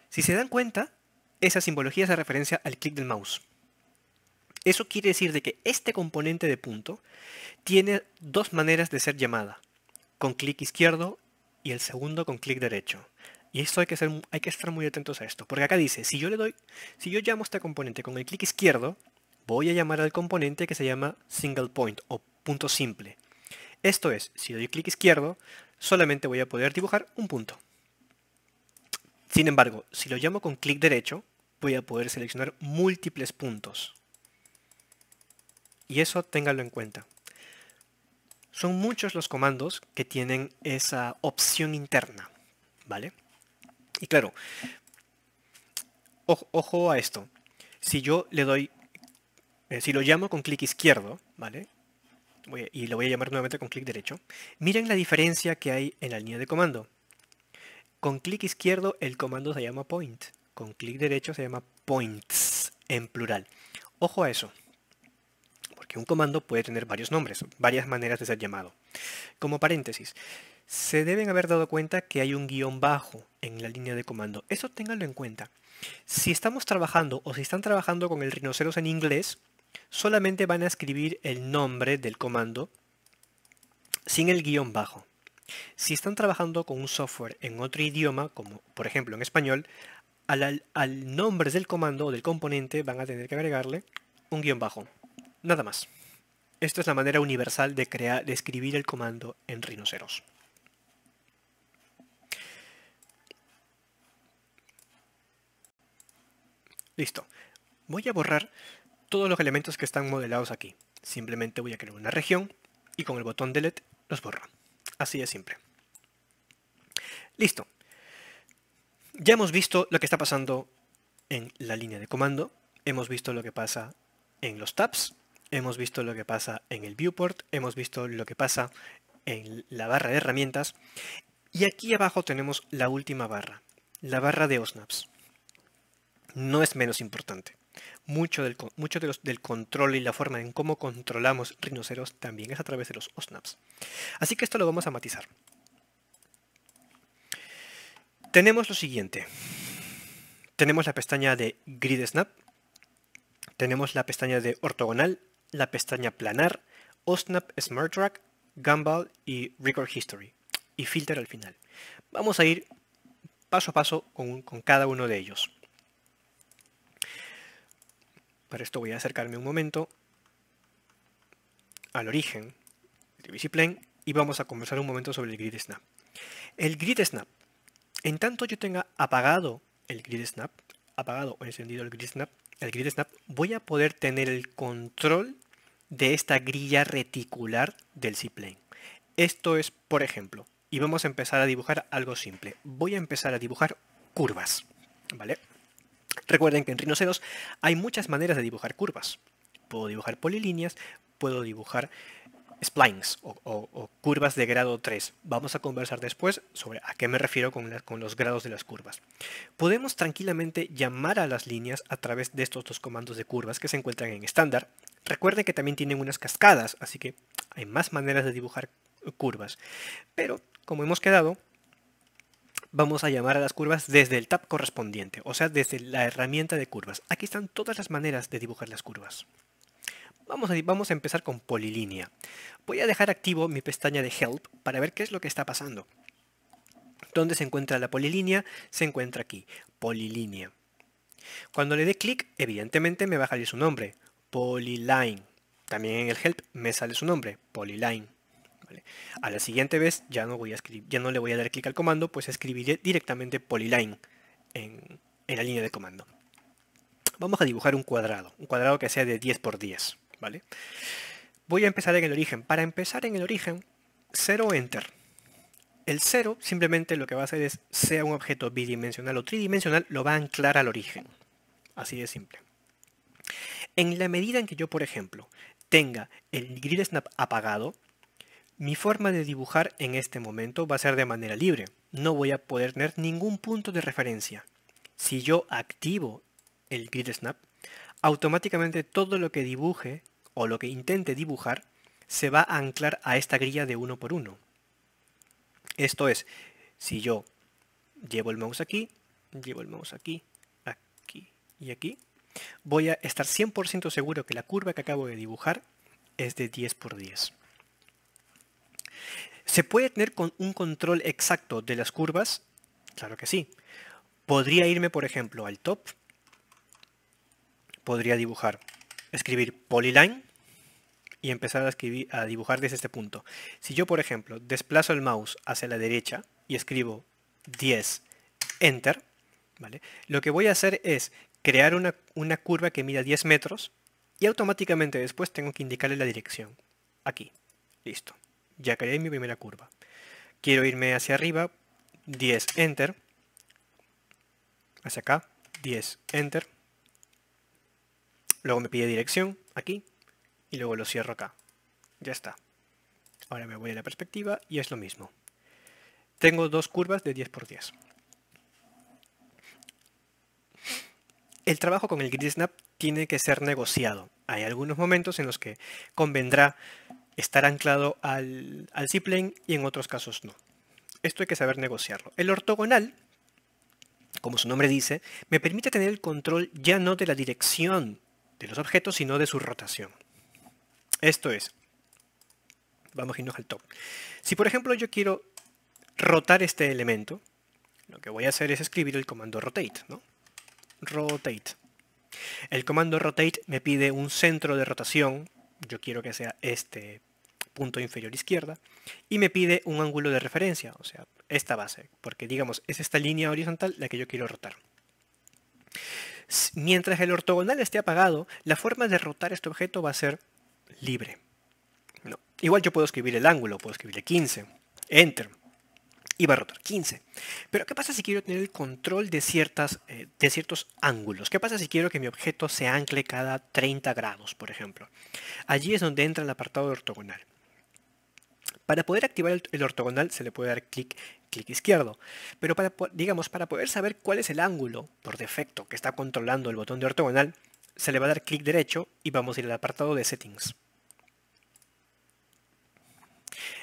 Si se dan cuenta, esa simbología hace referencia al clic del mouse. Eso quiere decir de que este componente de punto tiene dos maneras de ser llamada, con clic izquierdo y el segundo con clic derecho. Y esto hay que estar muy atentos a esto, porque acá dice, si yo llamo a este componente con el clic izquierdo, voy a llamar al componente que se llama single point o punto simple. Esto es, si doy clic izquierdo, solamente voy a poder dibujar un punto. Sin embargo, si lo llamo con clic derecho, voy a poder seleccionar múltiples puntos. Y eso ténganlo en cuenta. Son muchos los comandos que tienen esa opción interna, ¿vale? Y claro, ojo a esto. Si yo le doy, si lo llamo con clic izquierdo, ¿vale? Y lo voy a llamar nuevamente con clic derecho. Miren la diferencia que hay en la línea de comando. Con clic izquierdo el comando se llama point. Con clic derecho se llama points en plural. Ojo a eso. Porque un comando puede tener varios nombres, varias maneras de ser llamado. Como paréntesis, se deben haber dado cuenta que hay un guión bajo en la línea de comando. Eso ténganlo en cuenta. Si estamos trabajando o si están trabajando con el rinoceros en inglés, solamente van a escribir el nombre del comando sin el guión bajo. Si están trabajando con un software en otro idioma, como por ejemplo en español, al nombre del comando o del componente van a tener que agregarle un guión bajo. Nada más. Esta es la manera universal de escribir el comando en rinoceros. Listo. Voy a borrar todos los elementos que están modelados aquí. Simplemente voy a crear una región y con el botón Delete los borro. Así de simple. Listo. Ya hemos visto lo que está pasando en la línea de comando. Hemos visto lo que pasa en los tabs. Hemos visto lo que pasa en el viewport. Hemos visto lo que pasa en la barra de herramientas. Y aquí abajo tenemos la última barra. La barra de OSNAPs. No es menos importante. Mucho del control y la forma en cómo controlamos rinoceros también es a través de los OSNAPs. Así que esto lo vamos a matizar. Tenemos lo siguiente. Tenemos la pestaña de Grid Snap. Tenemos la pestaña de ortogonal, la pestaña planar, OSNAP Smart Track, Gumball y Record History. Y Filter al final. Vamos a ir paso a paso con cada uno de ellos. Para esto voy a acercarme un momento al origen de VisiPlane y vamos a conversar un momento sobre el Grid Snap. El Grid Snap, en tanto yo tenga apagado el Grid Snap, apagado o encendido el Grid Snap, voy a poder tener el control de esta grilla reticular del Z-Plane. Esto es, por ejemplo, y vamos a empezar a dibujar algo simple. Voy a empezar a dibujar curvas, ¿vale? Recuerden que en rinoceros hay muchas maneras de dibujar curvas. Puedo dibujar polilíneas, puedo dibujar splines o curvas de grado 3. Vamos a conversar después sobre a qué me refiero con los grados de las curvas. Podemos tranquilamente llamar a las líneas a través de estos dos comandos de curvas que se encuentran en estándar. Recuerden que también tienen unas cascadas, así que hay más maneras de dibujar curvas. Pero, como hemos quedado, vamos a llamar a las curvas desde el tab correspondiente, o sea, desde la herramienta de curvas. Aquí están todas las maneras de dibujar las curvas. Vamos a empezar con polilínea. Voy a dejar activo mi pestaña de Help para ver qué es lo que está pasando. ¿Dónde se encuentra la polilínea? Se encuentra aquí, polilínea. Cuando le dé clic, evidentemente me va a salir su nombre, Polyline. También en el Help me sale su nombre, Polyline. ¿Vale? A la siguiente vez ya no le voy a dar clic al comando, pues escribiré directamente Polyline en la línea de comando. Vamos a dibujar un cuadrado que sea de 10 por 10, ¿vale? Voy a empezar en el origen. Para empezar en el origen, 0 Enter. El 0 simplemente lo que va a hacer es, sea un objeto bidimensional o tridimensional, lo va a anclar al origen. Así de simple. En la medida en que yo, por ejemplo, tenga el Grid Snap apagado, mi forma de dibujar en este momento va a ser de manera libre. No voy a poder tener ningún punto de referencia. Si yo activo el Grid Snap, automáticamente todo lo que dibuje o lo que intente dibujar se va a anclar a esta grilla de 1 por 1. Esto es, si yo llevo el mouse aquí, aquí y aquí, voy a estar 100% seguro que la curva que acabo de dibujar es de 10 por 10. Se puede tener un control exacto de las curvas Claro que sí. Podría irme, por ejemplo, al top. Podría escribir polyline y empezar a dibujar desde este punto. Si yo, por ejemplo, desplazo el mouse hacia la derecha y escribo 10, enter, ¿vale? Lo que voy a hacer es crear una curva que mida 10 metros y automáticamente después tengo que indicarle la dirección. Aquí. Listo. Ya creé mi primera curva. Quiero irme hacia arriba, 10, enter. Hacia acá, 10, enter. Luego me pide dirección, aquí. Y luego lo cierro acá. Ya está. Ahora me voy a la perspectiva y es lo mismo. Tengo dos curvas de 10 por 10. El trabajo con el grid snap tiene que ser negociado. Hay algunos momentos en los que convendrá estar anclado al Z-plane y en otros casos no. Esto hay que saber negociarlo. El ortogonal, como su nombre dice, me permite tener el control ya no de la dirección de los objetos, sino de su rotación. Esto es, vamos a irnos al top. Si por ejemplo yo quiero rotar este elemento, lo que voy a hacer es escribir el comando rotate, ¿no? Rotate. El comando rotate me pide un centro de rotación, yo quiero que sea este punto inferior izquierda, y me pide un ángulo de referencia, o sea, esta base, porque digamos, es esta línea horizontal la que yo quiero rotar. Mientras el ortogonal esté apagado, la forma de rotar este objeto va a ser libre. No. Igual yo puedo escribir el ángulo, puedo escribirle 15, enter, y va a rotar 15. Pero ¿qué pasa si quiero tener el control de ciertos ángulos? ¿Qué pasa si quiero que mi objeto se ancle cada 30 grados, por ejemplo? Allí es donde entra el apartado de ortogonal. Para poder activar el ortogonal se le puede dar clic izquierdo, pero para poder saber cuál es el ángulo por defecto que está controlando el botón de ortogonal, se le va a dar clic derecho y vamos a ir al apartado de settings.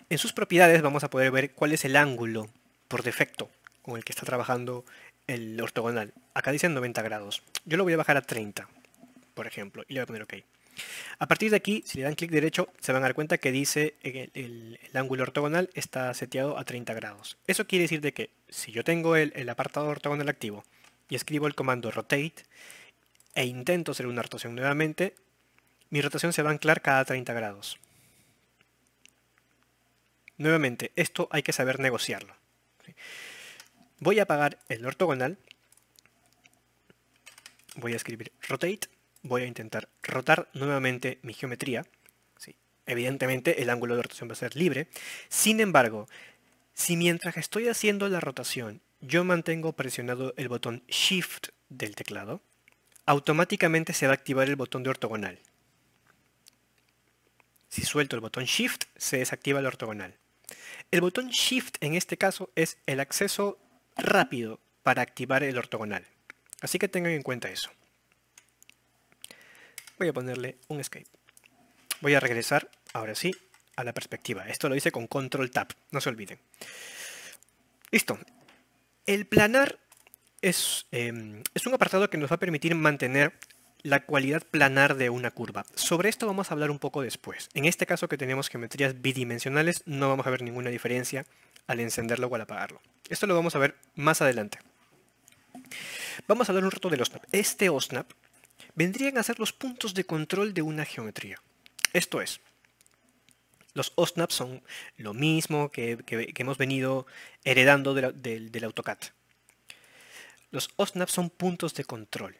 En sus propiedades vamos a poder ver cuál es el ángulo por defecto con el que está trabajando el ortogonal. Acá dice 90 grados. Yo lo voy a bajar a 30, por ejemplo, y le voy a poner OK. A partir de aquí, si le dan clic derecho, se van a dar cuenta que dice el ángulo ortogonal está seteado a 30 grados. Eso quiere decir de que si yo tengo el apartado ortogonal activo y escribo el comando rotate e intento hacer una rotación nuevamente, mi rotación se va a anclar cada 30 grados. Nuevamente, esto hay que saber negociarlo. Voy a apagar el ortogonal. Voy a escribir rotate. Voy a intentar rotar nuevamente mi geometría. Sí. Evidentemente el ángulo de rotación va a ser libre. Sin embargo, si mientras estoy haciendo la rotación yo mantengo presionado el botón Shift del teclado, automáticamente se va a activar el botón de ortogonal. Si suelto el botón Shift, se desactiva el ortogonal. El botón Shift en este caso es el acceso rápido para activar el ortogonal. Así que tengan en cuenta eso. Voy a ponerle un escape. Voy a regresar, ahora sí, a la perspectiva. Esto lo hice con Control Tab, no se olviden. Listo. El planar es un apartado que nos va a permitir mantener la cualidad planar de una curva. Sobre esto vamos a hablar un poco después. En este caso que tenemos geometrías bidimensionales, no vamos a ver ninguna diferencia al encenderlo o al apagarlo. Esto lo vamos a ver más adelante. Vamos a hablar un rato del OSNAP. Este OSNAP vendrían a ser los puntos de control de una geometría. Esto es, los OSNAP son lo mismo que hemos venido heredando del AutoCAD. Los OSNAP son puntos de control.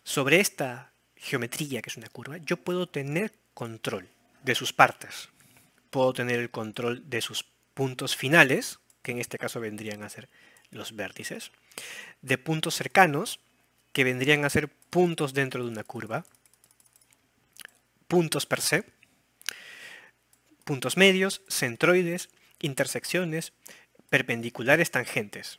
Sobre esta geometría, que es una curva, yo puedo tener control de sus partes. Puedo tener el control de sus puntos finales, que en este caso vendrían a ser los vértices, de puntos cercanos, que vendrían a ser puntos dentro de una curva, puntos per se, puntos medios, centroides, intersecciones, perpendiculares, tangentes.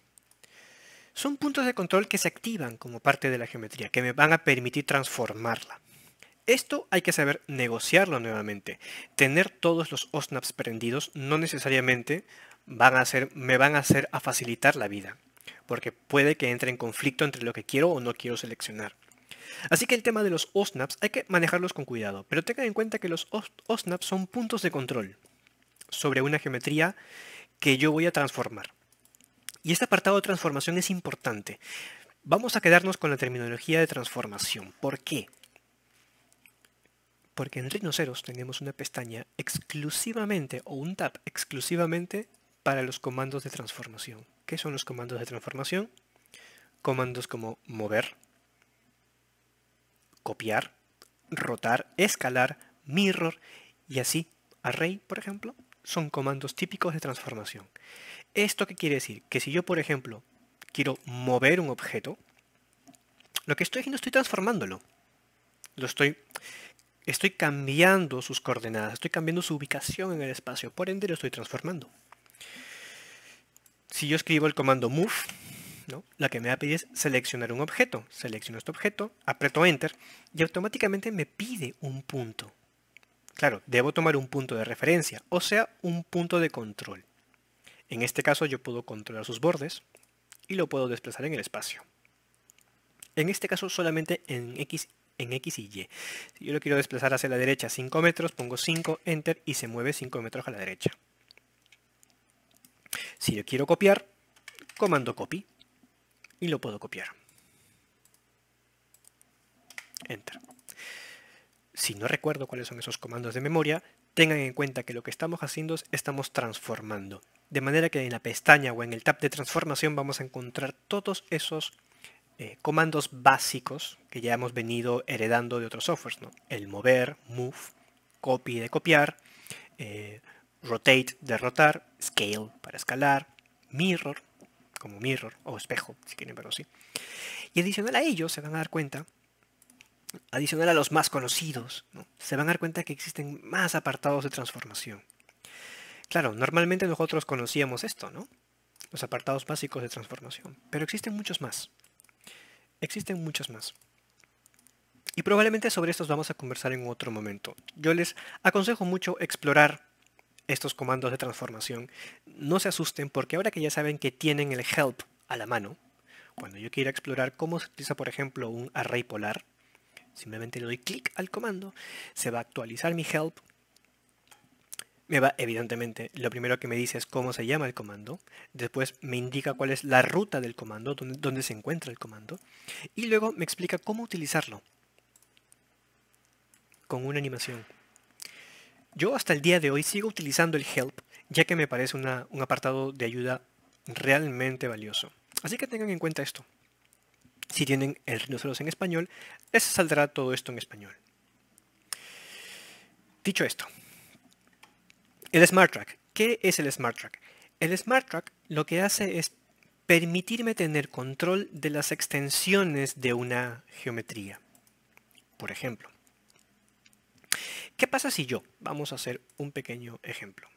Son puntos de control que se activan como parte de la geometría, que me van a permitir transformarla. Esto hay que saber negociarlo nuevamente. Tener todos los OSNAPs prendidos no necesariamente me van a hacer a facilitar la vida, porque puede que entre en conflicto entre lo que quiero o no quiero seleccionar. Así que el tema de los OSNAPs hay que manejarlos con cuidado, pero tengan en cuenta que los OSNAPs son puntos de control sobre una geometría que yo voy a transformar. Y este apartado de transformación es importante. Vamos a quedarnos con la terminología de transformación. ¿Por qué? Porque en Rhinoceros tenemos una pestaña exclusivamente o un tab exclusivamente para los comandos de transformación. ¿Qué son los comandos de transformación? Comandos como mover, copiar, rotar, escalar, mirror y así. Array, por ejemplo, son comandos típicos de transformación. ¿Esto qué quiere decir? Que si yo, por ejemplo, quiero mover un objeto, lo que estoy haciendo estoy transformándolo. Estoy cambiando sus coordenadas, estoy cambiando su ubicación en el espacio, por ende lo estoy transformando. Si yo escribo el comando move, ¿no? La que me va a pedir es seleccionar un objeto. Selecciono este objeto, aprieto Enter y automáticamente me pide un punto. Claro, debo tomar un punto de referencia, o sea, un punto de control. En este caso yo puedo controlar sus bordes y lo puedo desplazar en el espacio. En este caso solamente en X y Y. Si yo lo quiero desplazar hacia la derecha 5 metros, pongo 5, Enter y se mueve 5 metros a la derecha. Si yo quiero copiar, comando copy y lo puedo copiar. Enter. Si no recuerdo cuáles son esos comandos de memoria, tengan en cuenta que lo que estamos haciendo es estamos transformando. De manera que en la pestaña o en el tab de transformación vamos a encontrar todos esos comandos básicos que ya hemos venido heredando de otros softwares, ¿no? El mover, move, copy de copiar, rotate de rotar, scale para escalar, mirror, como mirror o espejo, si quieren verlo así. Y adicional a ello se van a dar cuenta, adicional a los más conocidos, ¿no? Se van a dar cuenta que existen más apartados de transformación. Claro, normalmente nosotros conocíamos esto, ¿no? Los apartados básicos de transformación, pero existen muchos más. Existen muchos más. Y probablemente sobre estos vamos a conversar en otro momento. Yo les aconsejo mucho explorar estos comandos de transformación. No se asusten porque ahora que ya saben que tienen el help a la mano, cuando yo quiera explorar cómo se utiliza, por ejemplo, un array polar, simplemente le doy clic al comando, se va a actualizar mi help. Evidentemente, lo primero que me dice es cómo se llama el comando, después me indica cuál es la ruta del comando, dónde se encuentra el comando, y luego me explica cómo utilizarlo con una animación. Yo hasta el día de hoy sigo utilizando el help, ya que me parece un apartado de ayuda realmente valioso. Así que tengan en cuenta esto. Si tienen el Rhinoceros en español, les saldrá todo esto en español. Dicho esto, el Smart Track. ¿Qué es el Smart Track? El Smart Track lo que hace es permitirme tener control de las extensiones de una geometría. Por ejemplo, ¿qué pasa si yo? Vamos a hacer un pequeño ejemplo.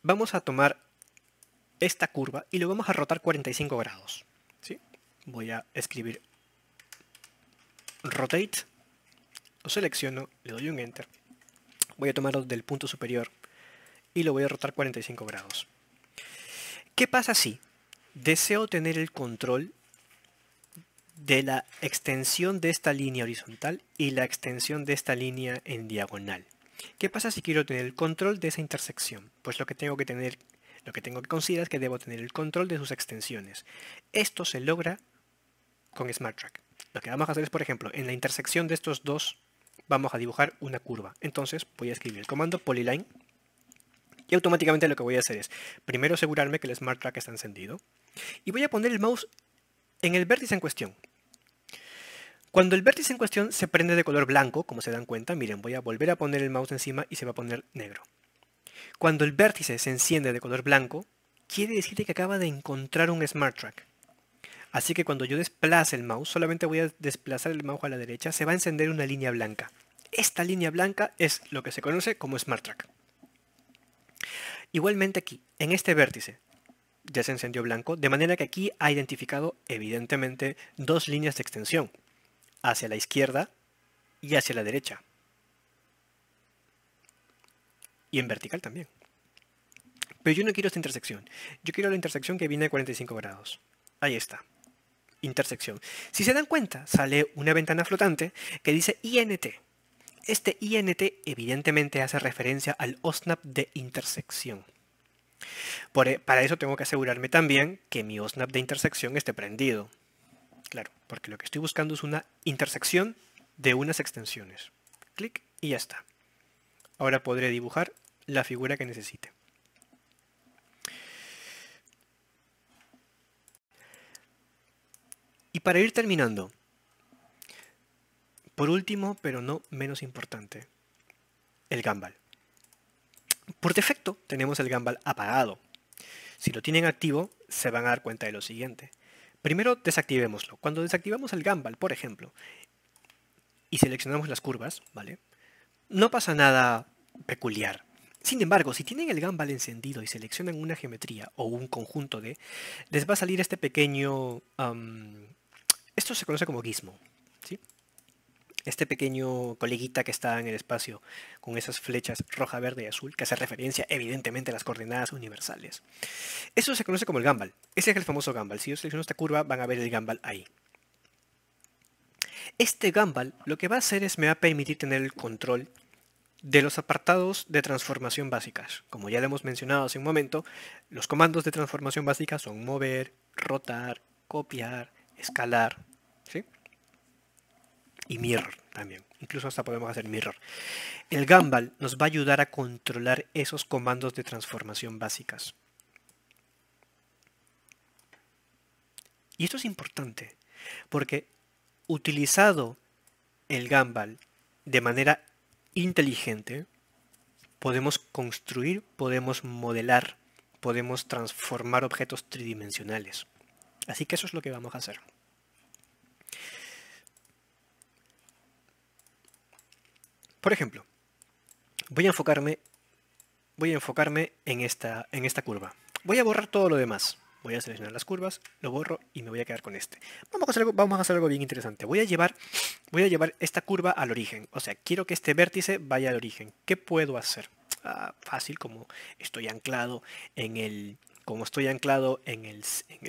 Vamos a tomar esta curva y lo vamos a rotar 45 grados. ¿Sí? Voy a escribir rotate, lo selecciono, le doy un enter. Voy a tomarlo del punto superior y lo voy a rotar 45 grados. ¿Qué pasa si deseo tener el control de la extensión de esta línea horizontal y la extensión de esta línea en diagonal? ¿Qué pasa si quiero tener el control de esa intersección? Pues lo que tengo que considerar es que debo tener el control de sus extensiones. Esto se logra con Smart Track. Lo que vamos a hacer es, por ejemplo, en la intersección de estos dos vamos a dibujar una curva. Entonces voy a escribir el comando polyline y automáticamente lo que voy a hacer es primero asegurarme que el Smart Track está encendido y voy a poner el mouse en el vértice en cuestión. Cuando el vértice en cuestión se prende de color blanco, como se dan cuenta, miren, voy a volver a poner el mouse encima y se va a poner negro. Cuando el vértice se enciende de color blanco, quiere decir que acaba de encontrar un Smart Track. Así que cuando yo desplace el mouse, solamente voy a desplazar el mouse a la derecha, se va a encender una línea blanca. Esta línea blanca es lo que se conoce como Smart Track. Igualmente aquí, en este vértice, ya se encendió blanco, de manera que aquí ha identificado evidentemente dos líneas de extensión, hacia la izquierda y hacia la derecha. Y en vertical también. Pero yo no quiero esta intersección, yo quiero la intersección que viene a 45 grados. Ahí está. Intersección. Si se dan cuenta, sale una ventana flotante que dice INT. Este INT evidentemente hace referencia al OSNAP de intersección. Para eso tengo que asegurarme también que mi OSNAP de intersección esté prendido. Claro, porque lo que estoy buscando es una intersección de unas extensiones. Clic y ya está. Ahora podré dibujar la figura que necesite. Y para ir terminando, por último, pero no menos importante, el Gumball. Por defecto tenemos el Gumball apagado. Si lo tienen activo, se van a dar cuenta de lo siguiente. Primero desactivémoslo. Cuando desactivamos el Gumball, por ejemplo, y seleccionamos las curvas, ¿vale? No pasa nada peculiar. Sin embargo, si tienen el Gumball encendido y seleccionan una geometría o un conjunto de, les va a salir este pequeño... esto se conoce como gizmo, ¿sí? Este pequeño coleguita que está en el espacio con esas flechas roja, verde y azul, que hace referencia evidentemente a las coordenadas universales. Eso se conoce como el Gumball. Ese es el famoso Gumball. Si yo selecciono esta curva, van a ver el Gumball ahí. Este Gumball lo que va a hacer es me va a permitir tener el control de los apartados de transformación básicas. Como ya lo hemos mencionado hace un momento, los comandos de transformación básica son mover, rotar, copiar, escalar, ¿sí? Y mirror también. Incluso hasta podemos hacer mirror. El Gumball nos va a ayudar a controlar esos comandos de transformación básicas. Y esto es importante, porque utilizado el Gumball de manera inteligente, podemos construir, podemos modelar, podemos transformar objetos tridimensionales. Así que eso es lo que vamos a hacer. Por ejemplo, voy a enfocarme en esta curva. Voy a borrar todo lo demás. Voy a seleccionar las curvas, lo borro y me voy a quedar con este. Vamos a hacer algo bien interesante. Voy a llevar esta curva al origen. O sea, quiero que este vértice vaya al origen. ¿Qué puedo hacer? Fácil, como estoy anclado en el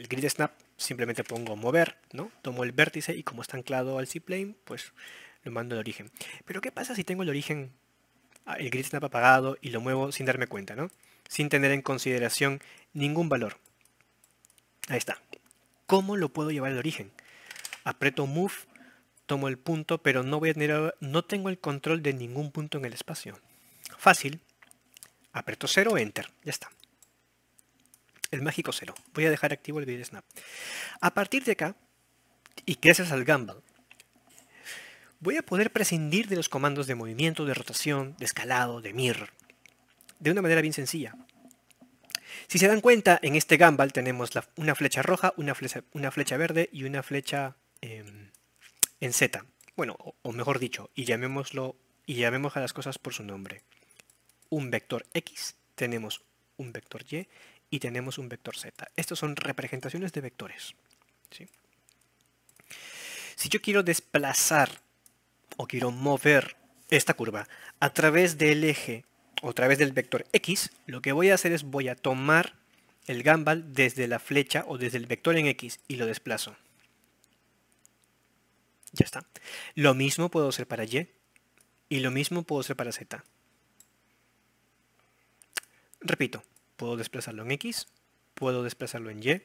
grid snap, simplemente pongo mover, ¿no? Tomo el vértice y como está anclado al Z-plane, pues lo mando al origen. Pero ¿qué pasa si tengo el origen, el grid snap apagado y lo muevo sin darme cuenta, ¿no? Sin tener en consideración ningún valor. Ahí está. ¿Cómo lo puedo llevar al origen? Aprieto Move, tomo el punto, pero no tengo el control de ningún punto en el espacio. Fácil. Aprieto 0, Enter. Ya está. El mágico 0. Voy a dejar activo el Grid Snap. A partir de acá, y gracias al Gumball, voy a poder prescindir de los comandos de movimiento, de rotación, de escalado, de mirror, de una manera bien sencilla. Si se dan cuenta, en este Gumball tenemos una flecha roja, una flecha verde y una flecha en Z. Bueno, o mejor dicho, y llamemos a las cosas por su nombre. Un vector X, tenemos un vector Y y tenemos un vector Z. Estos son representaciones de vectores, ¿sí? Si yo quiero desplazar o quiero mover esta curva a través del eje o a través del vector X, lo que voy a hacer es voy a tomar el Gumball desde la flecha o desde el vector en X y lo desplazo. Ya está. Lo mismo puedo hacer para Y y lo mismo puedo hacer para Z. Repito, puedo desplazarlo en X, puedo desplazarlo en Y,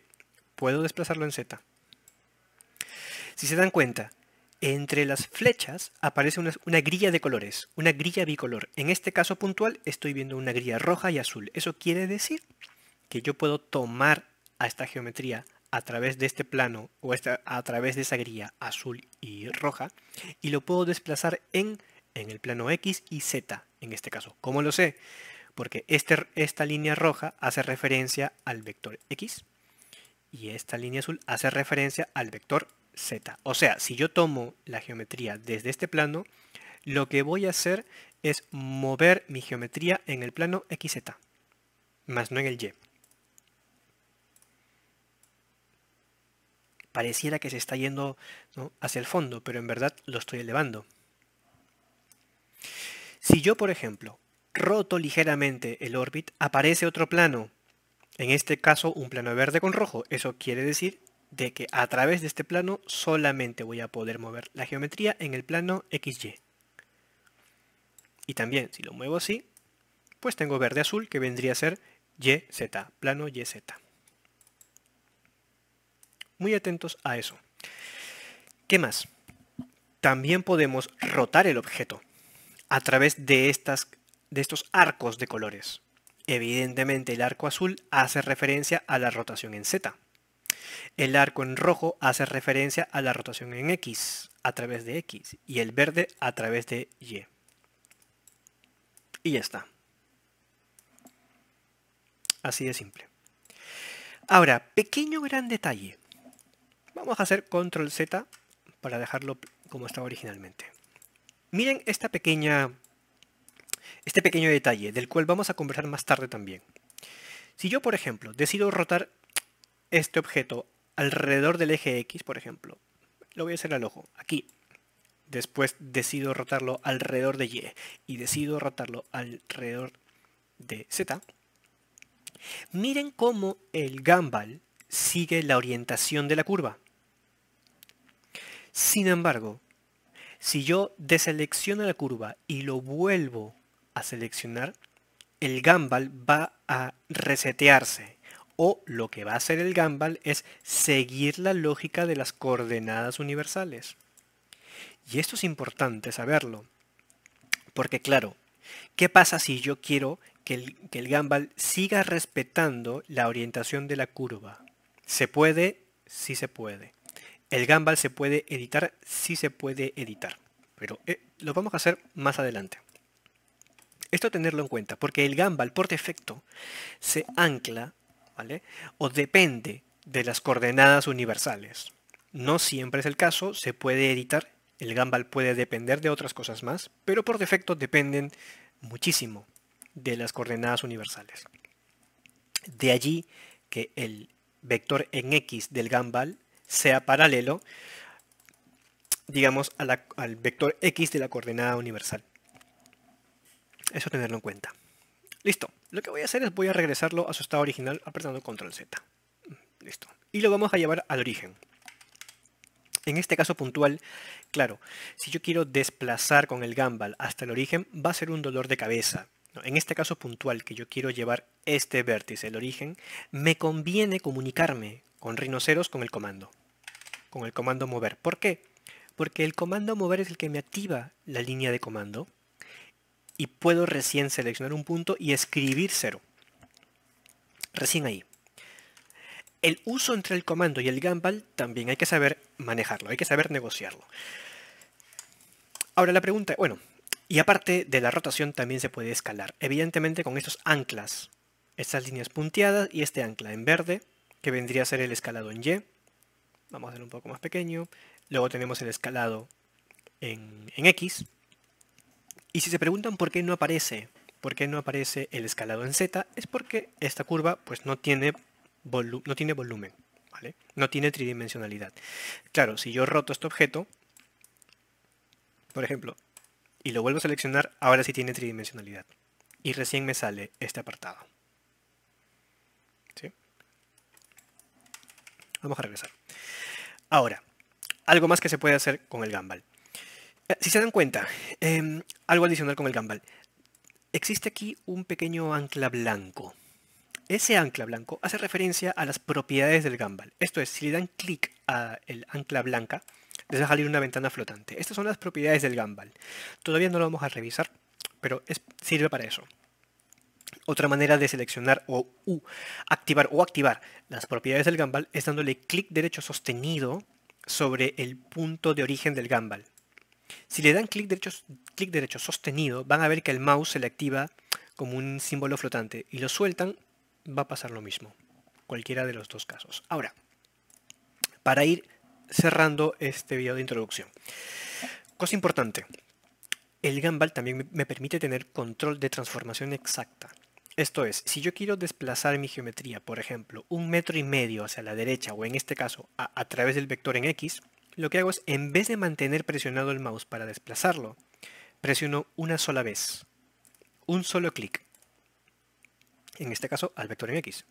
puedo desplazarlo en Z. Si se dan cuenta, entre las flechas aparece una grilla de colores, una grilla bicolor. En este caso puntual estoy viendo una grilla roja y azul. Eso quiere decir que yo puedo tomar a esta geometría a través de este plano o a través de esa grilla azul y roja y lo puedo desplazar en el plano X y Z en este caso. ¿Cómo lo sé? Porque esta línea roja hace referencia al vector X y esta línea azul hace referencia al vector Z. O sea, si yo tomo la geometría desde este plano, lo que voy a hacer es mover mi geometría en el plano XZ, más no en el Y. Pareciera que se está yendo, ¿no?, hacia el fondo, pero en verdad lo estoy elevando. Si yo, por ejemplo, roto ligeramente el órbit, aparece otro plano. En este caso, un plano verde con rojo. Eso quiere decir de que a través de este plano solamente voy a poder mover la geometría en el plano XY. Y también, si lo muevo así, pues tengo verde-azul, que vendría a ser YZ, plano YZ. Muy atentos a eso. ¿Qué más? También podemos rotar el objeto a través de estos arcos de colores. Evidentemente el arco azul hace referencia a la rotación en Z. El arco en rojo hace referencia a la rotación en X, a través de X, y el verde a través de Y. Y ya está. Así de simple. Ahora, pequeño gran detalle. Vamos a hacer control Z para dejarlo como estaba originalmente. Miren este pequeño detalle, del cual vamos a conversar más tarde también. Si yo, por ejemplo, decido rotar este objeto alrededor del eje X, por ejemplo, lo voy a hacer al ojo, aquí. Después decido rotarlo alrededor de Y y decido rotarlo alrededor de Z. Miren cómo el gumball sigue la orientación de la curva. Sin embargo, si yo deselecciono la curva y lo vuelvo a seleccionar, el gumball va a resetearse. O lo que va a hacer el gumball es seguir la lógica de las coordenadas universales. Y esto es importante saberlo. Porque claro, ¿qué pasa si yo quiero que el gumball siga respetando la orientación de la curva? ¿Se puede? Sí se puede. ¿El gumball se puede editar? Sí se puede editar. Pero lo vamos a hacer más adelante. Esto tenerlo en cuenta, porque el gumball por defecto se ancla, ¿vale? O depende de las coordenadas universales. No siempre es el caso, se puede editar. El gumball puede depender de otras cosas más, pero por defecto dependen muchísimo de las coordenadas universales. De allí que el vector en X del gumball sea paralelo, digamos, al vector X de la coordenada universal. Eso tenerlo en cuenta. Listo. Lo que voy a hacer es voy a regresarlo a su estado original apretando control Z. Listo. Y lo vamos a llevar al origen. En este caso puntual, claro, si yo quiero desplazar con el gumball hasta el origen, va a ser un dolor de cabeza. En este caso puntual, que yo quiero llevar este vértice, el origen, me conviene comunicarme con rinoceros con el comando mover. ¿Por qué? Porque el comando mover es el que me activa la línea de comando y puedo recién seleccionar un punto y escribir 0. Recién ahí. El uso entre el comando y el gumball también hay que saber manejarlo, hay que saber negociarlo. Ahora la pregunta, bueno, y aparte de la rotación también se puede escalar. Evidentemente con estos anclas, estas líneas punteadas y este ancla en verde, que vendría a ser el escalado en Y. Vamos a hacerlo un poco más pequeño. Luego tenemos el escalado en X. Y si se preguntan por qué no aparece el escalado en Z, es porque esta curva pues no tiene volumen, ¿vale? No tiene tridimensionalidad. Claro, si yo roto este objeto, por ejemplo, y lo vuelvo a seleccionar, ahora sí tiene tridimensionalidad. Y recién me sale este apartado. ¿Sí? Vamos a regresar. Ahora, algo más que se puede hacer con el gumball. Si se dan cuenta, algo adicional con el gumball. Existe aquí un pequeño ancla blanco. Ese ancla blanco hace referencia a las propiedades del gumball. Esto es, si le dan clic a el ancla blanca, les va a salir una ventana flotante. Estas son las propiedades del gumball. Todavía no lo vamos a revisar, pero sirve para eso. Otra manera de seleccionar o activar las propiedades del gumball es dándole clic derecho sostenido sobre el punto de origen del gumball. Si le dan clic derecho sostenido, van a ver que el mouse se le activa como un símbolo flotante y lo sueltan, va a pasar lo mismo. Cualquiera de los dos casos. Ahora, para ir cerrando este video de introducción. Cosa importante. El gumball también me permite tener control de transformación exacta. Esto es, si yo quiero desplazar mi geometría, por ejemplo, 1,5 metros hacia la derecha o en este caso a través del vector en X, lo que hago es, en vez de mantener presionado el mouse para desplazarlo, presiono una sola vez, un solo clic, en este caso al vector en X.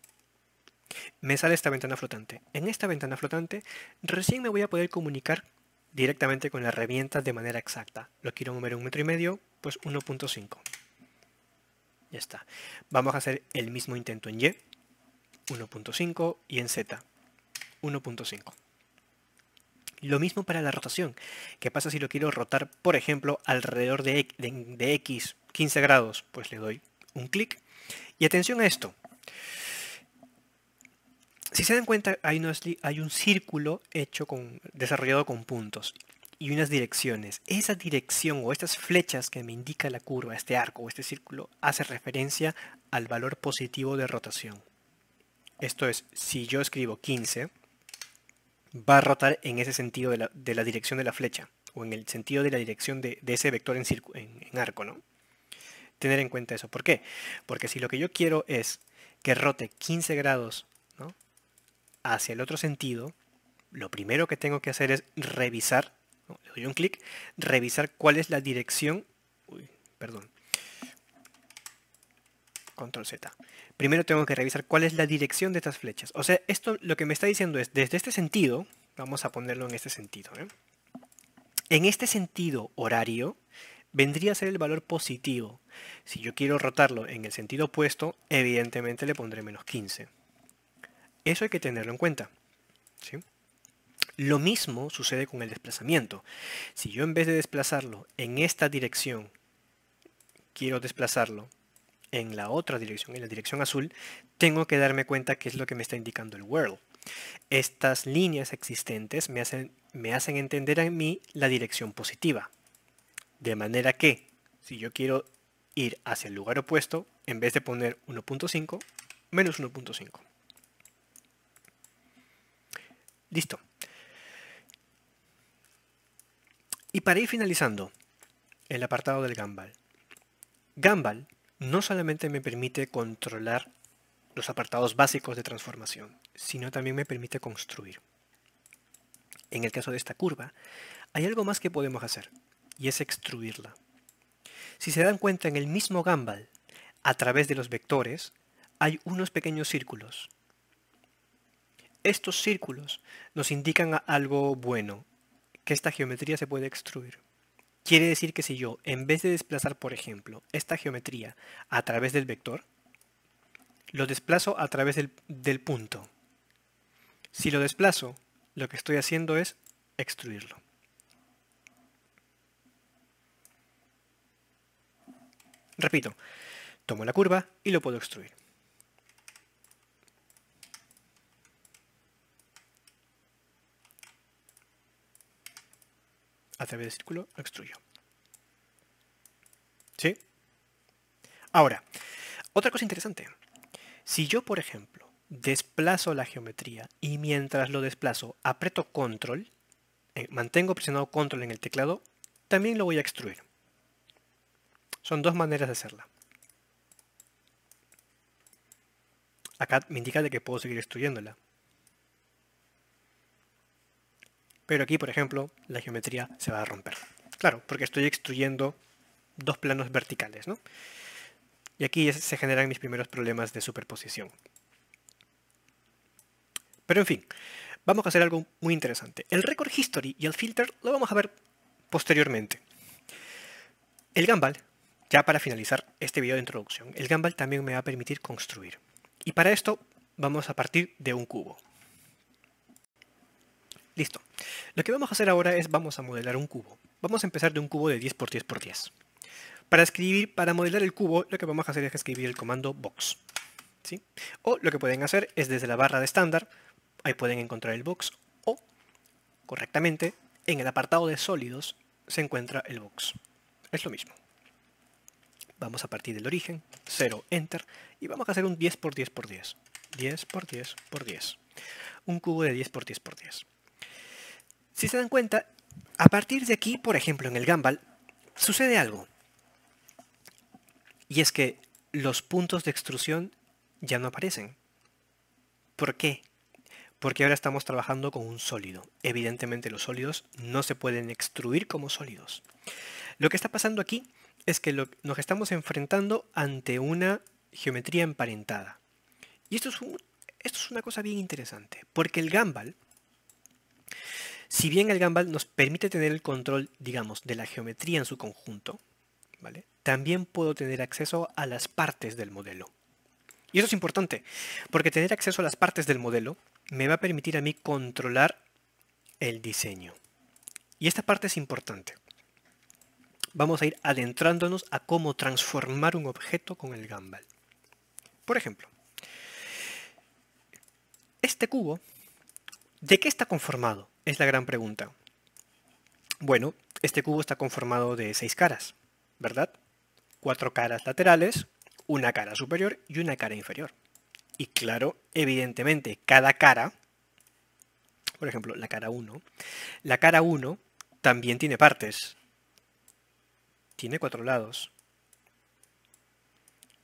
Me sale esta ventana flotante. En esta ventana flotante recién me voy a poder comunicar directamente con la herramienta de manera exacta. Lo quiero mover 1,5 metros, pues 1,5. Ya está. Vamos a hacer el mismo intento en Y, 1.5, y en Z, 1.5. Lo mismo para la rotación. ¿Qué pasa si lo quiero rotar, por ejemplo, alrededor de X 15 grados? Pues le doy un clic. Y atención a esto. Si se dan cuenta, hay un círculo desarrollado con puntos y unas direcciones. Esa dirección o estas flechas que me indica la curva, este arco o este círculo, hace referencia al valor positivo de rotación. Esto es, si yo escribo 15, va a rotar en ese sentido de la dirección de la flecha, o en el sentido de la dirección de ese vector en arco, ¿no? Tener en cuenta eso. ¿Por qué? Porque si lo que yo quiero es que rote 15 grados, ¿no?, hacia el otro sentido, lo primero que tengo que hacer es revisar, ¿no?, le doy un clic, revisar cuál es la dirección, control Z. Primero tengo que revisar cuál es la dirección de estas flechas. O sea, esto lo que me está diciendo es, desde este sentido, vamos a ponerlo en este sentido, ¿eh? En este sentido horario, vendría a ser el valor positivo. Si yo quiero rotarlo en el sentido opuesto, evidentemente le pondré menos 15. Eso hay que tenerlo en cuenta, ¿sí? Lo mismo sucede con el desplazamiento. Si yo en vez de desplazarlo en esta dirección, quiero desplazarlo en la otra dirección, en la dirección azul, tengo que darme cuenta qué es lo que me está indicando el whirl. Estas líneas existentes me hacen entender a mí la dirección positiva. De manera que, si yo quiero ir hacia el lugar opuesto, en vez de poner 1.5, menos 1.5. Listo. Y para ir finalizando el apartado del Gumball. Gumball no solamente me permite controlar los apartados básicos de transformación, sino también me permite construir. En el caso de esta curva, hay algo más que podemos hacer, y es extruirla. Si se dan cuenta, en el mismo Gumball, a través de los vectores, hay unos pequeños círculos. Estos círculos nos indican algo bueno, que esta geometría se puede extruir. Quiere decir que si yo, en vez de desplazar, por ejemplo, esta geometría a través del vector, lo desplazo a través del punto. Si lo desplazo, lo que estoy haciendo es extruirlo. Repito, tomo la curva y lo puedo extruir. A través del círculo lo extruyo. ¿Sí? Ahora, otra cosa interesante. Si yo, por ejemplo, desplazo la geometría y mientras lo desplazo aprieto control, mantengo presionado control en el teclado, también lo voy a extruir. Son dos maneras de hacerla. Acá me indica de que puedo seguir extruyéndola. Pero aquí, por ejemplo, la geometría se va a romper. Claro, porque estoy extruyendo dos planos verticales, ¿no? Y aquí se generan mis primeros problemas de superposición. Pero en fin, vamos a hacer algo muy interesante. El record history y el filter lo vamos a ver posteriormente. El Gumball, ya para finalizar este video de introducción, el Gumball también me va a permitir construir. Y para esto vamos a partir de un cubo. Listo. Lo que vamos a hacer ahora es vamos a modelar un cubo. Vamos a empezar de un cubo de 10 por 10 por 10. Para modelar el cubo, lo que vamos a hacer es escribir el comando box, ¿sí? O lo que pueden hacer es desde la barra de estándar, ahí pueden encontrar el box, o correctamente en el apartado de sólidos se encuentra el box. Es lo mismo. Vamos a partir del origen, 0, enter, y vamos a hacer un 10 por 10 por 10. 10 por 10 por 10. Un cubo de 10 por 10 por 10. Si se dan cuenta, a partir de aquí, por ejemplo, en el Gumball, sucede algo. Y es que los puntos de extrusión ya no aparecen. ¿Por qué? Porque ahora estamos trabajando con un sólido. Evidentemente los sólidos no se pueden extruir como sólidos. Lo que está pasando aquí es que nos estamos enfrentando ante una geometría emparentada. Y esto es una cosa bien interesante, porque el Gumball, si bien el Gumball nos permite tener el control, digamos, de la geometría en su conjunto, ¿vale? También puedo tener acceso a las partes del modelo. Y eso es importante, porque tener acceso a las partes del modelo me va a permitir a mí controlar el diseño. Y esta parte es importante. Vamos a ir adentrándonos a cómo transformar un objeto con el Gumball. Por ejemplo, este cubo, ¿de qué está conformado? Es la gran pregunta. Bueno, este cubo está conformado de 6 caras, ¿verdad? 4 caras laterales, una cara superior y una cara inferior. Y claro, evidentemente, cada cara, por ejemplo, la cara 1 también tiene partes. Tiene 4 lados.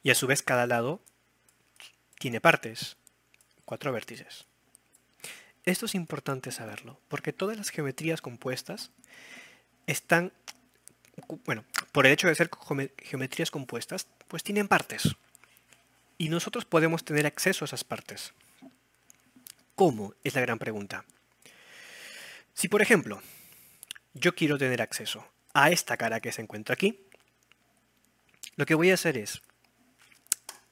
Y a su vez cada lado tiene partes, 4 vértices. Esto es importante saberlo, porque todas las geometrías compuestas están, bueno, por el hecho de ser geometrías compuestas, pues tienen partes. Y nosotros podemos tener acceso a esas partes. ¿Cómo? Es la gran pregunta. Si, por ejemplo, yo quiero tener acceso a esta cara que se encuentra aquí, lo que voy a hacer es,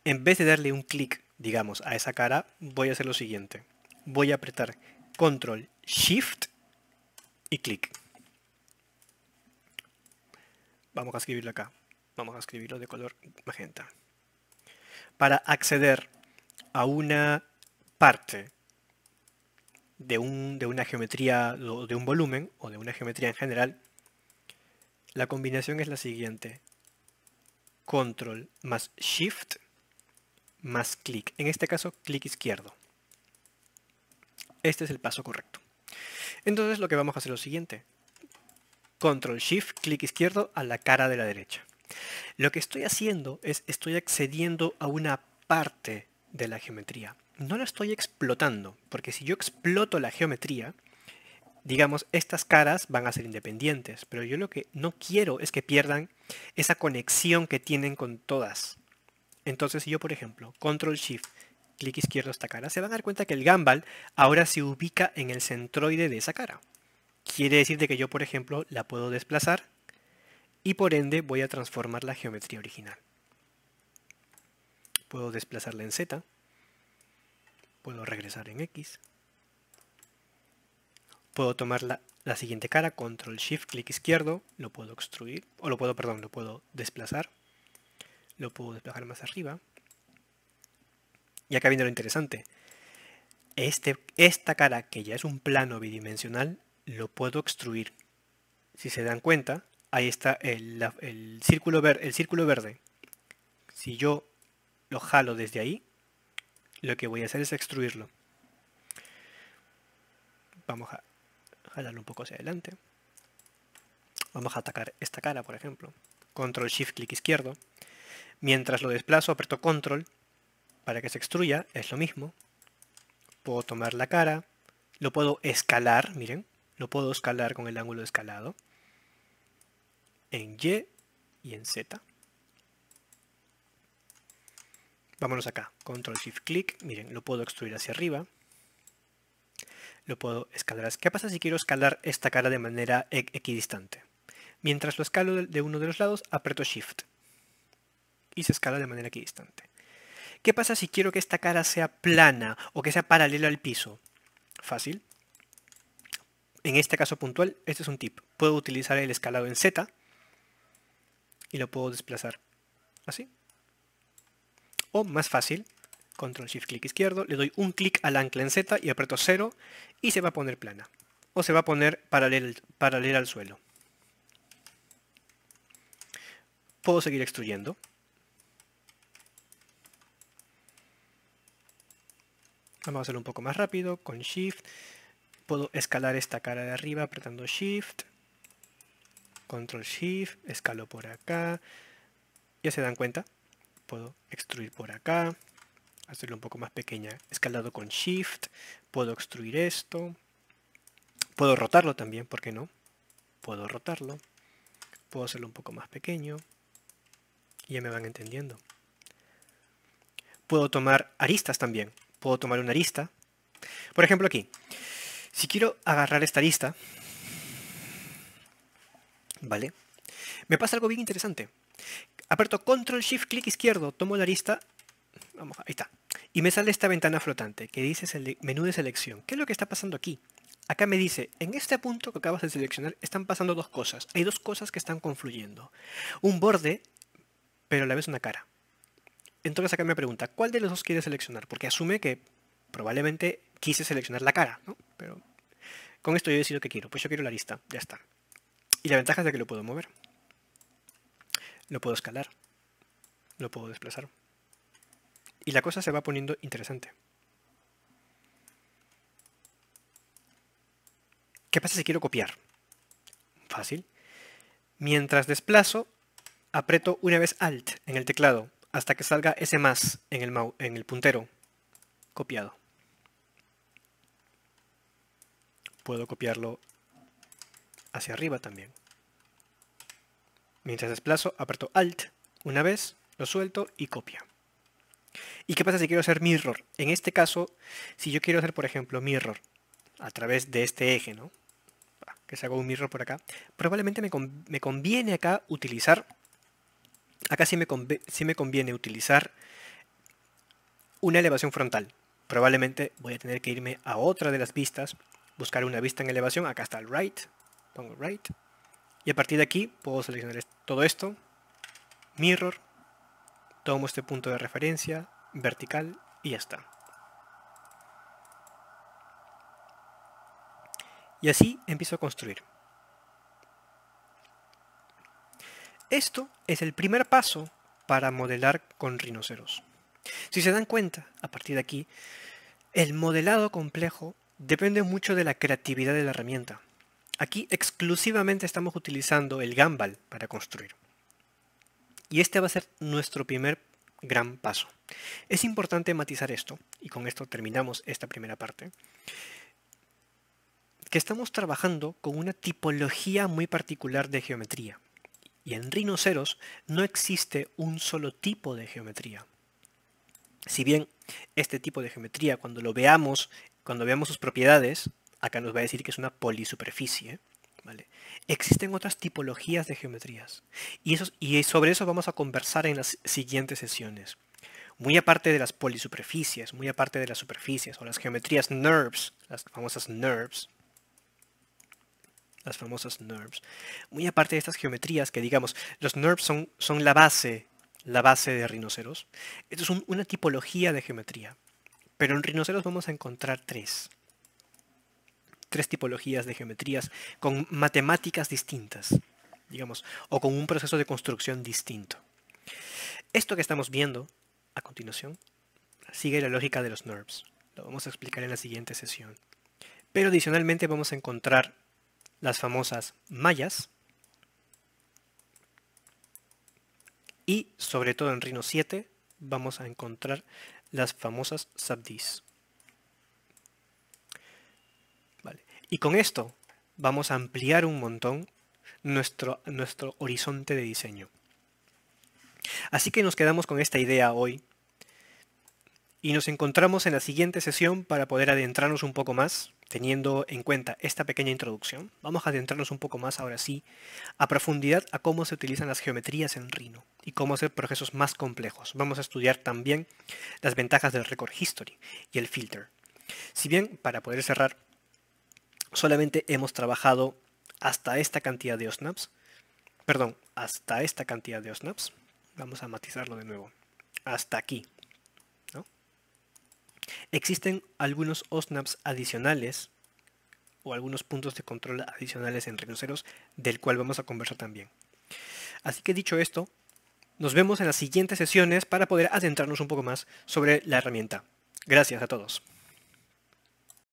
en vez de darle un clic, digamos, a esa cara, voy a hacer lo siguiente. Voy a apretar Control, Shift y clic. Vamos a escribirlo acá. Vamos a escribirlo de color magenta. Para acceder a una parte de una geometría, o de un volumen, o de una geometría en general, la combinación es la siguiente. Control más Shift más clic. En este caso, clic izquierdo. Este es el paso correcto. Entonces lo que vamos a hacer es lo siguiente. Control Shift, clic izquierdo a la cara de la derecha. Lo que estoy haciendo es, estoy accediendo a una parte de la geometría. No la estoy explotando, porque si yo exploto la geometría, digamos, estas caras van a ser independientes, pero yo lo que no quiero es que pierdan esa conexión que tienen con todas. Entonces, si yo, por ejemplo, Control Shift, clic izquierdo a esta cara, se van a dar cuenta que el Gumball ahora se ubica en el centroide de esa cara. Quiere decir de que yo, por ejemplo, la puedo desplazar y por ende voy a transformar la geometría original. Puedo desplazarla en Z, puedo regresar en X, puedo tomar la siguiente cara, Control Shift, clic izquierdo, lo puedo extruir, o lo puedo desplazar, lo puedo desplazar más arriba. Y acá viene lo interesante. Esta cara, que ya es un plano bidimensional, lo puedo extruir. Si se dan cuenta, ahí está el círculo verde. Si yo lo jalo desde ahí, lo que voy a hacer es extruirlo. Vamos a jalarlo un poco hacia adelante. Vamos a atacar esta cara, por ejemplo. Control Shift, clic izquierdo. Mientras lo desplazo, aprieto Control para que se extruya. Es lo mismo. Puedo tomar la cara. Lo puedo escalar, miren. Lo puedo escalar con el ángulo de escalado. En Y y en Z. Vámonos acá. Control Shift, clic. Miren, lo puedo extruir hacia arriba. Lo puedo escalar. ¿Qué pasa si quiero escalar esta cara de manera equidistante? Mientras lo escalo de uno de los lados, aprieto Shift. Y se escala de manera equidistante. ¿Qué pasa si quiero que esta cara sea plana o que sea paralela al piso? Fácil. En este caso puntual, este es un tip. Puedo utilizar el escalado en Z y lo puedo desplazar así. O más fácil, Control Shift clic izquierdo, le doy un clic al ancla en Z y aprieto 0 y se va a poner plana. O se va a poner paralela al suelo. Puedo seguir extruyendo. Vamos a hacerlo un poco más rápido, con Shift. Puedo escalar esta cara de arriba apretando Shift. Control Shift, escalo por acá. ¿Ya se dan cuenta? Puedo extruir por acá. Hacerlo un poco más pequeña. Escalado con Shift. Puedo extruir esto. Puedo rotarlo también, ¿por qué no? Puedo rotarlo. Puedo hacerlo un poco más pequeño. Y ya me van entendiendo. Puedo tomar aristas también. Puedo tomar una arista. Por ejemplo aquí. Si quiero agarrar esta arista, ¿vale? Me pasa algo bien interesante. Aprieto Control Shift clic izquierdo, tomo la arista, vamos, ahí está, y me sale esta ventana flotante que dice menú de selección. ¿Qué es lo que está pasando aquí? Acá me dice, en este punto que acabas de seleccionar están pasando dos cosas. Hay dos cosas que están confluyendo. Un borde, pero a la vez una cara. Entonces acá me pregunta, ¿cuál de los dos quieres seleccionar? Porque asume que probablemente quise seleccionar la cara, ¿no? Pero con esto yo decido que quiero. Pues yo quiero la arista, ya está. Y la ventaja es de que lo puedo mover. Lo puedo escalar. Lo puedo desplazar. Y la cosa se va poniendo interesante. ¿Qué pasa si quiero copiar? Fácil. Mientras desplazo, aprieto una vez Alt en el teclado hasta que salga ese más en el puntero copiado. Puedo copiarlo hacia arriba también. Mientras desplazo, aprieto Alt una vez, lo suelto y copia. ¿Y qué pasa si quiero hacer mirror? En este caso, si yo quiero hacer, por ejemplo, mirror a través de este eje, ¿no? Que se haga un mirror por acá, probablemente me conviene acá utilizar, acá sí me conviene utilizar una elevación frontal. Probablemente voy a tener que irme a otra de las vistas, buscar una vista en elevación, acá está el right, pongo right, y a partir de aquí puedo seleccionar todo esto, mirror, tomo este punto de referencia, vertical, y ya está. Y así empiezo a construir. Esto es el primer paso para modelar con rinoceros. Si se dan cuenta, a partir de aquí, el modelado complejo depende mucho de la creatividad de la herramienta. Aquí exclusivamente estamos utilizando el Gumball para construir. Y este va a ser nuestro primer gran paso. Es importante matizar esto, y con esto terminamos esta primera parte, que estamos trabajando con una tipología muy particular de geometría. Y en rinoceros no existe un solo tipo de geometría. Si bien este tipo de geometría, cuando veamos sus propiedades, acá nos va a decir que es una polisuperficie, ¿vale? Existen otras tipologías de geometrías. Y sobre eso vamos a conversar en las siguientes sesiones. Muy aparte de las polisuperficies, muy aparte de las superficies, o las geometrías NURBS, las famosas NURBS, muy aparte de estas geometrías que digamos, los NURBS son la base de rinoceros. Esto es una tipología de geometría. Pero en rinoceros vamos a encontrar tres tipologías de geometrías con matemáticas distintas, digamos, o con un proceso de construcción distinto. Esto que estamos viendo a continuación sigue la lógica de los NURBS. Lo vamos a explicar en la siguiente sesión. Pero adicionalmente vamos a encontrar las famosas mallas y sobre todo en Rhino 7 vamos a encontrar las famosas subDs. Vale. Y con esto vamos a ampliar un montón nuestro horizonte de diseño. Así que nos quedamos con esta idea hoy y nos encontramos en la siguiente sesión para poder adentrarnos un poco más, teniendo en cuenta esta pequeña introducción. Vamos a adentrarnos un poco más ahora sí a profundidad a cómo se utilizan las geometrías en Rhino y cómo hacer procesos más complejos. Vamos a estudiar también las ventajas del record history y el filter. Si bien, para poder cerrar, solamente hemos trabajado hasta esta cantidad de OSNAPs, vamos a matizarlo de nuevo, hasta aquí. Existen algunos OSNAPs adicionales o algunos puntos de control adicionales en rinoceros del cual vamos a conversar también. Así que dicho esto, nos vemos en las siguientes sesiones para poder adentrarnos un poco más sobre la herramienta. Gracias a todos.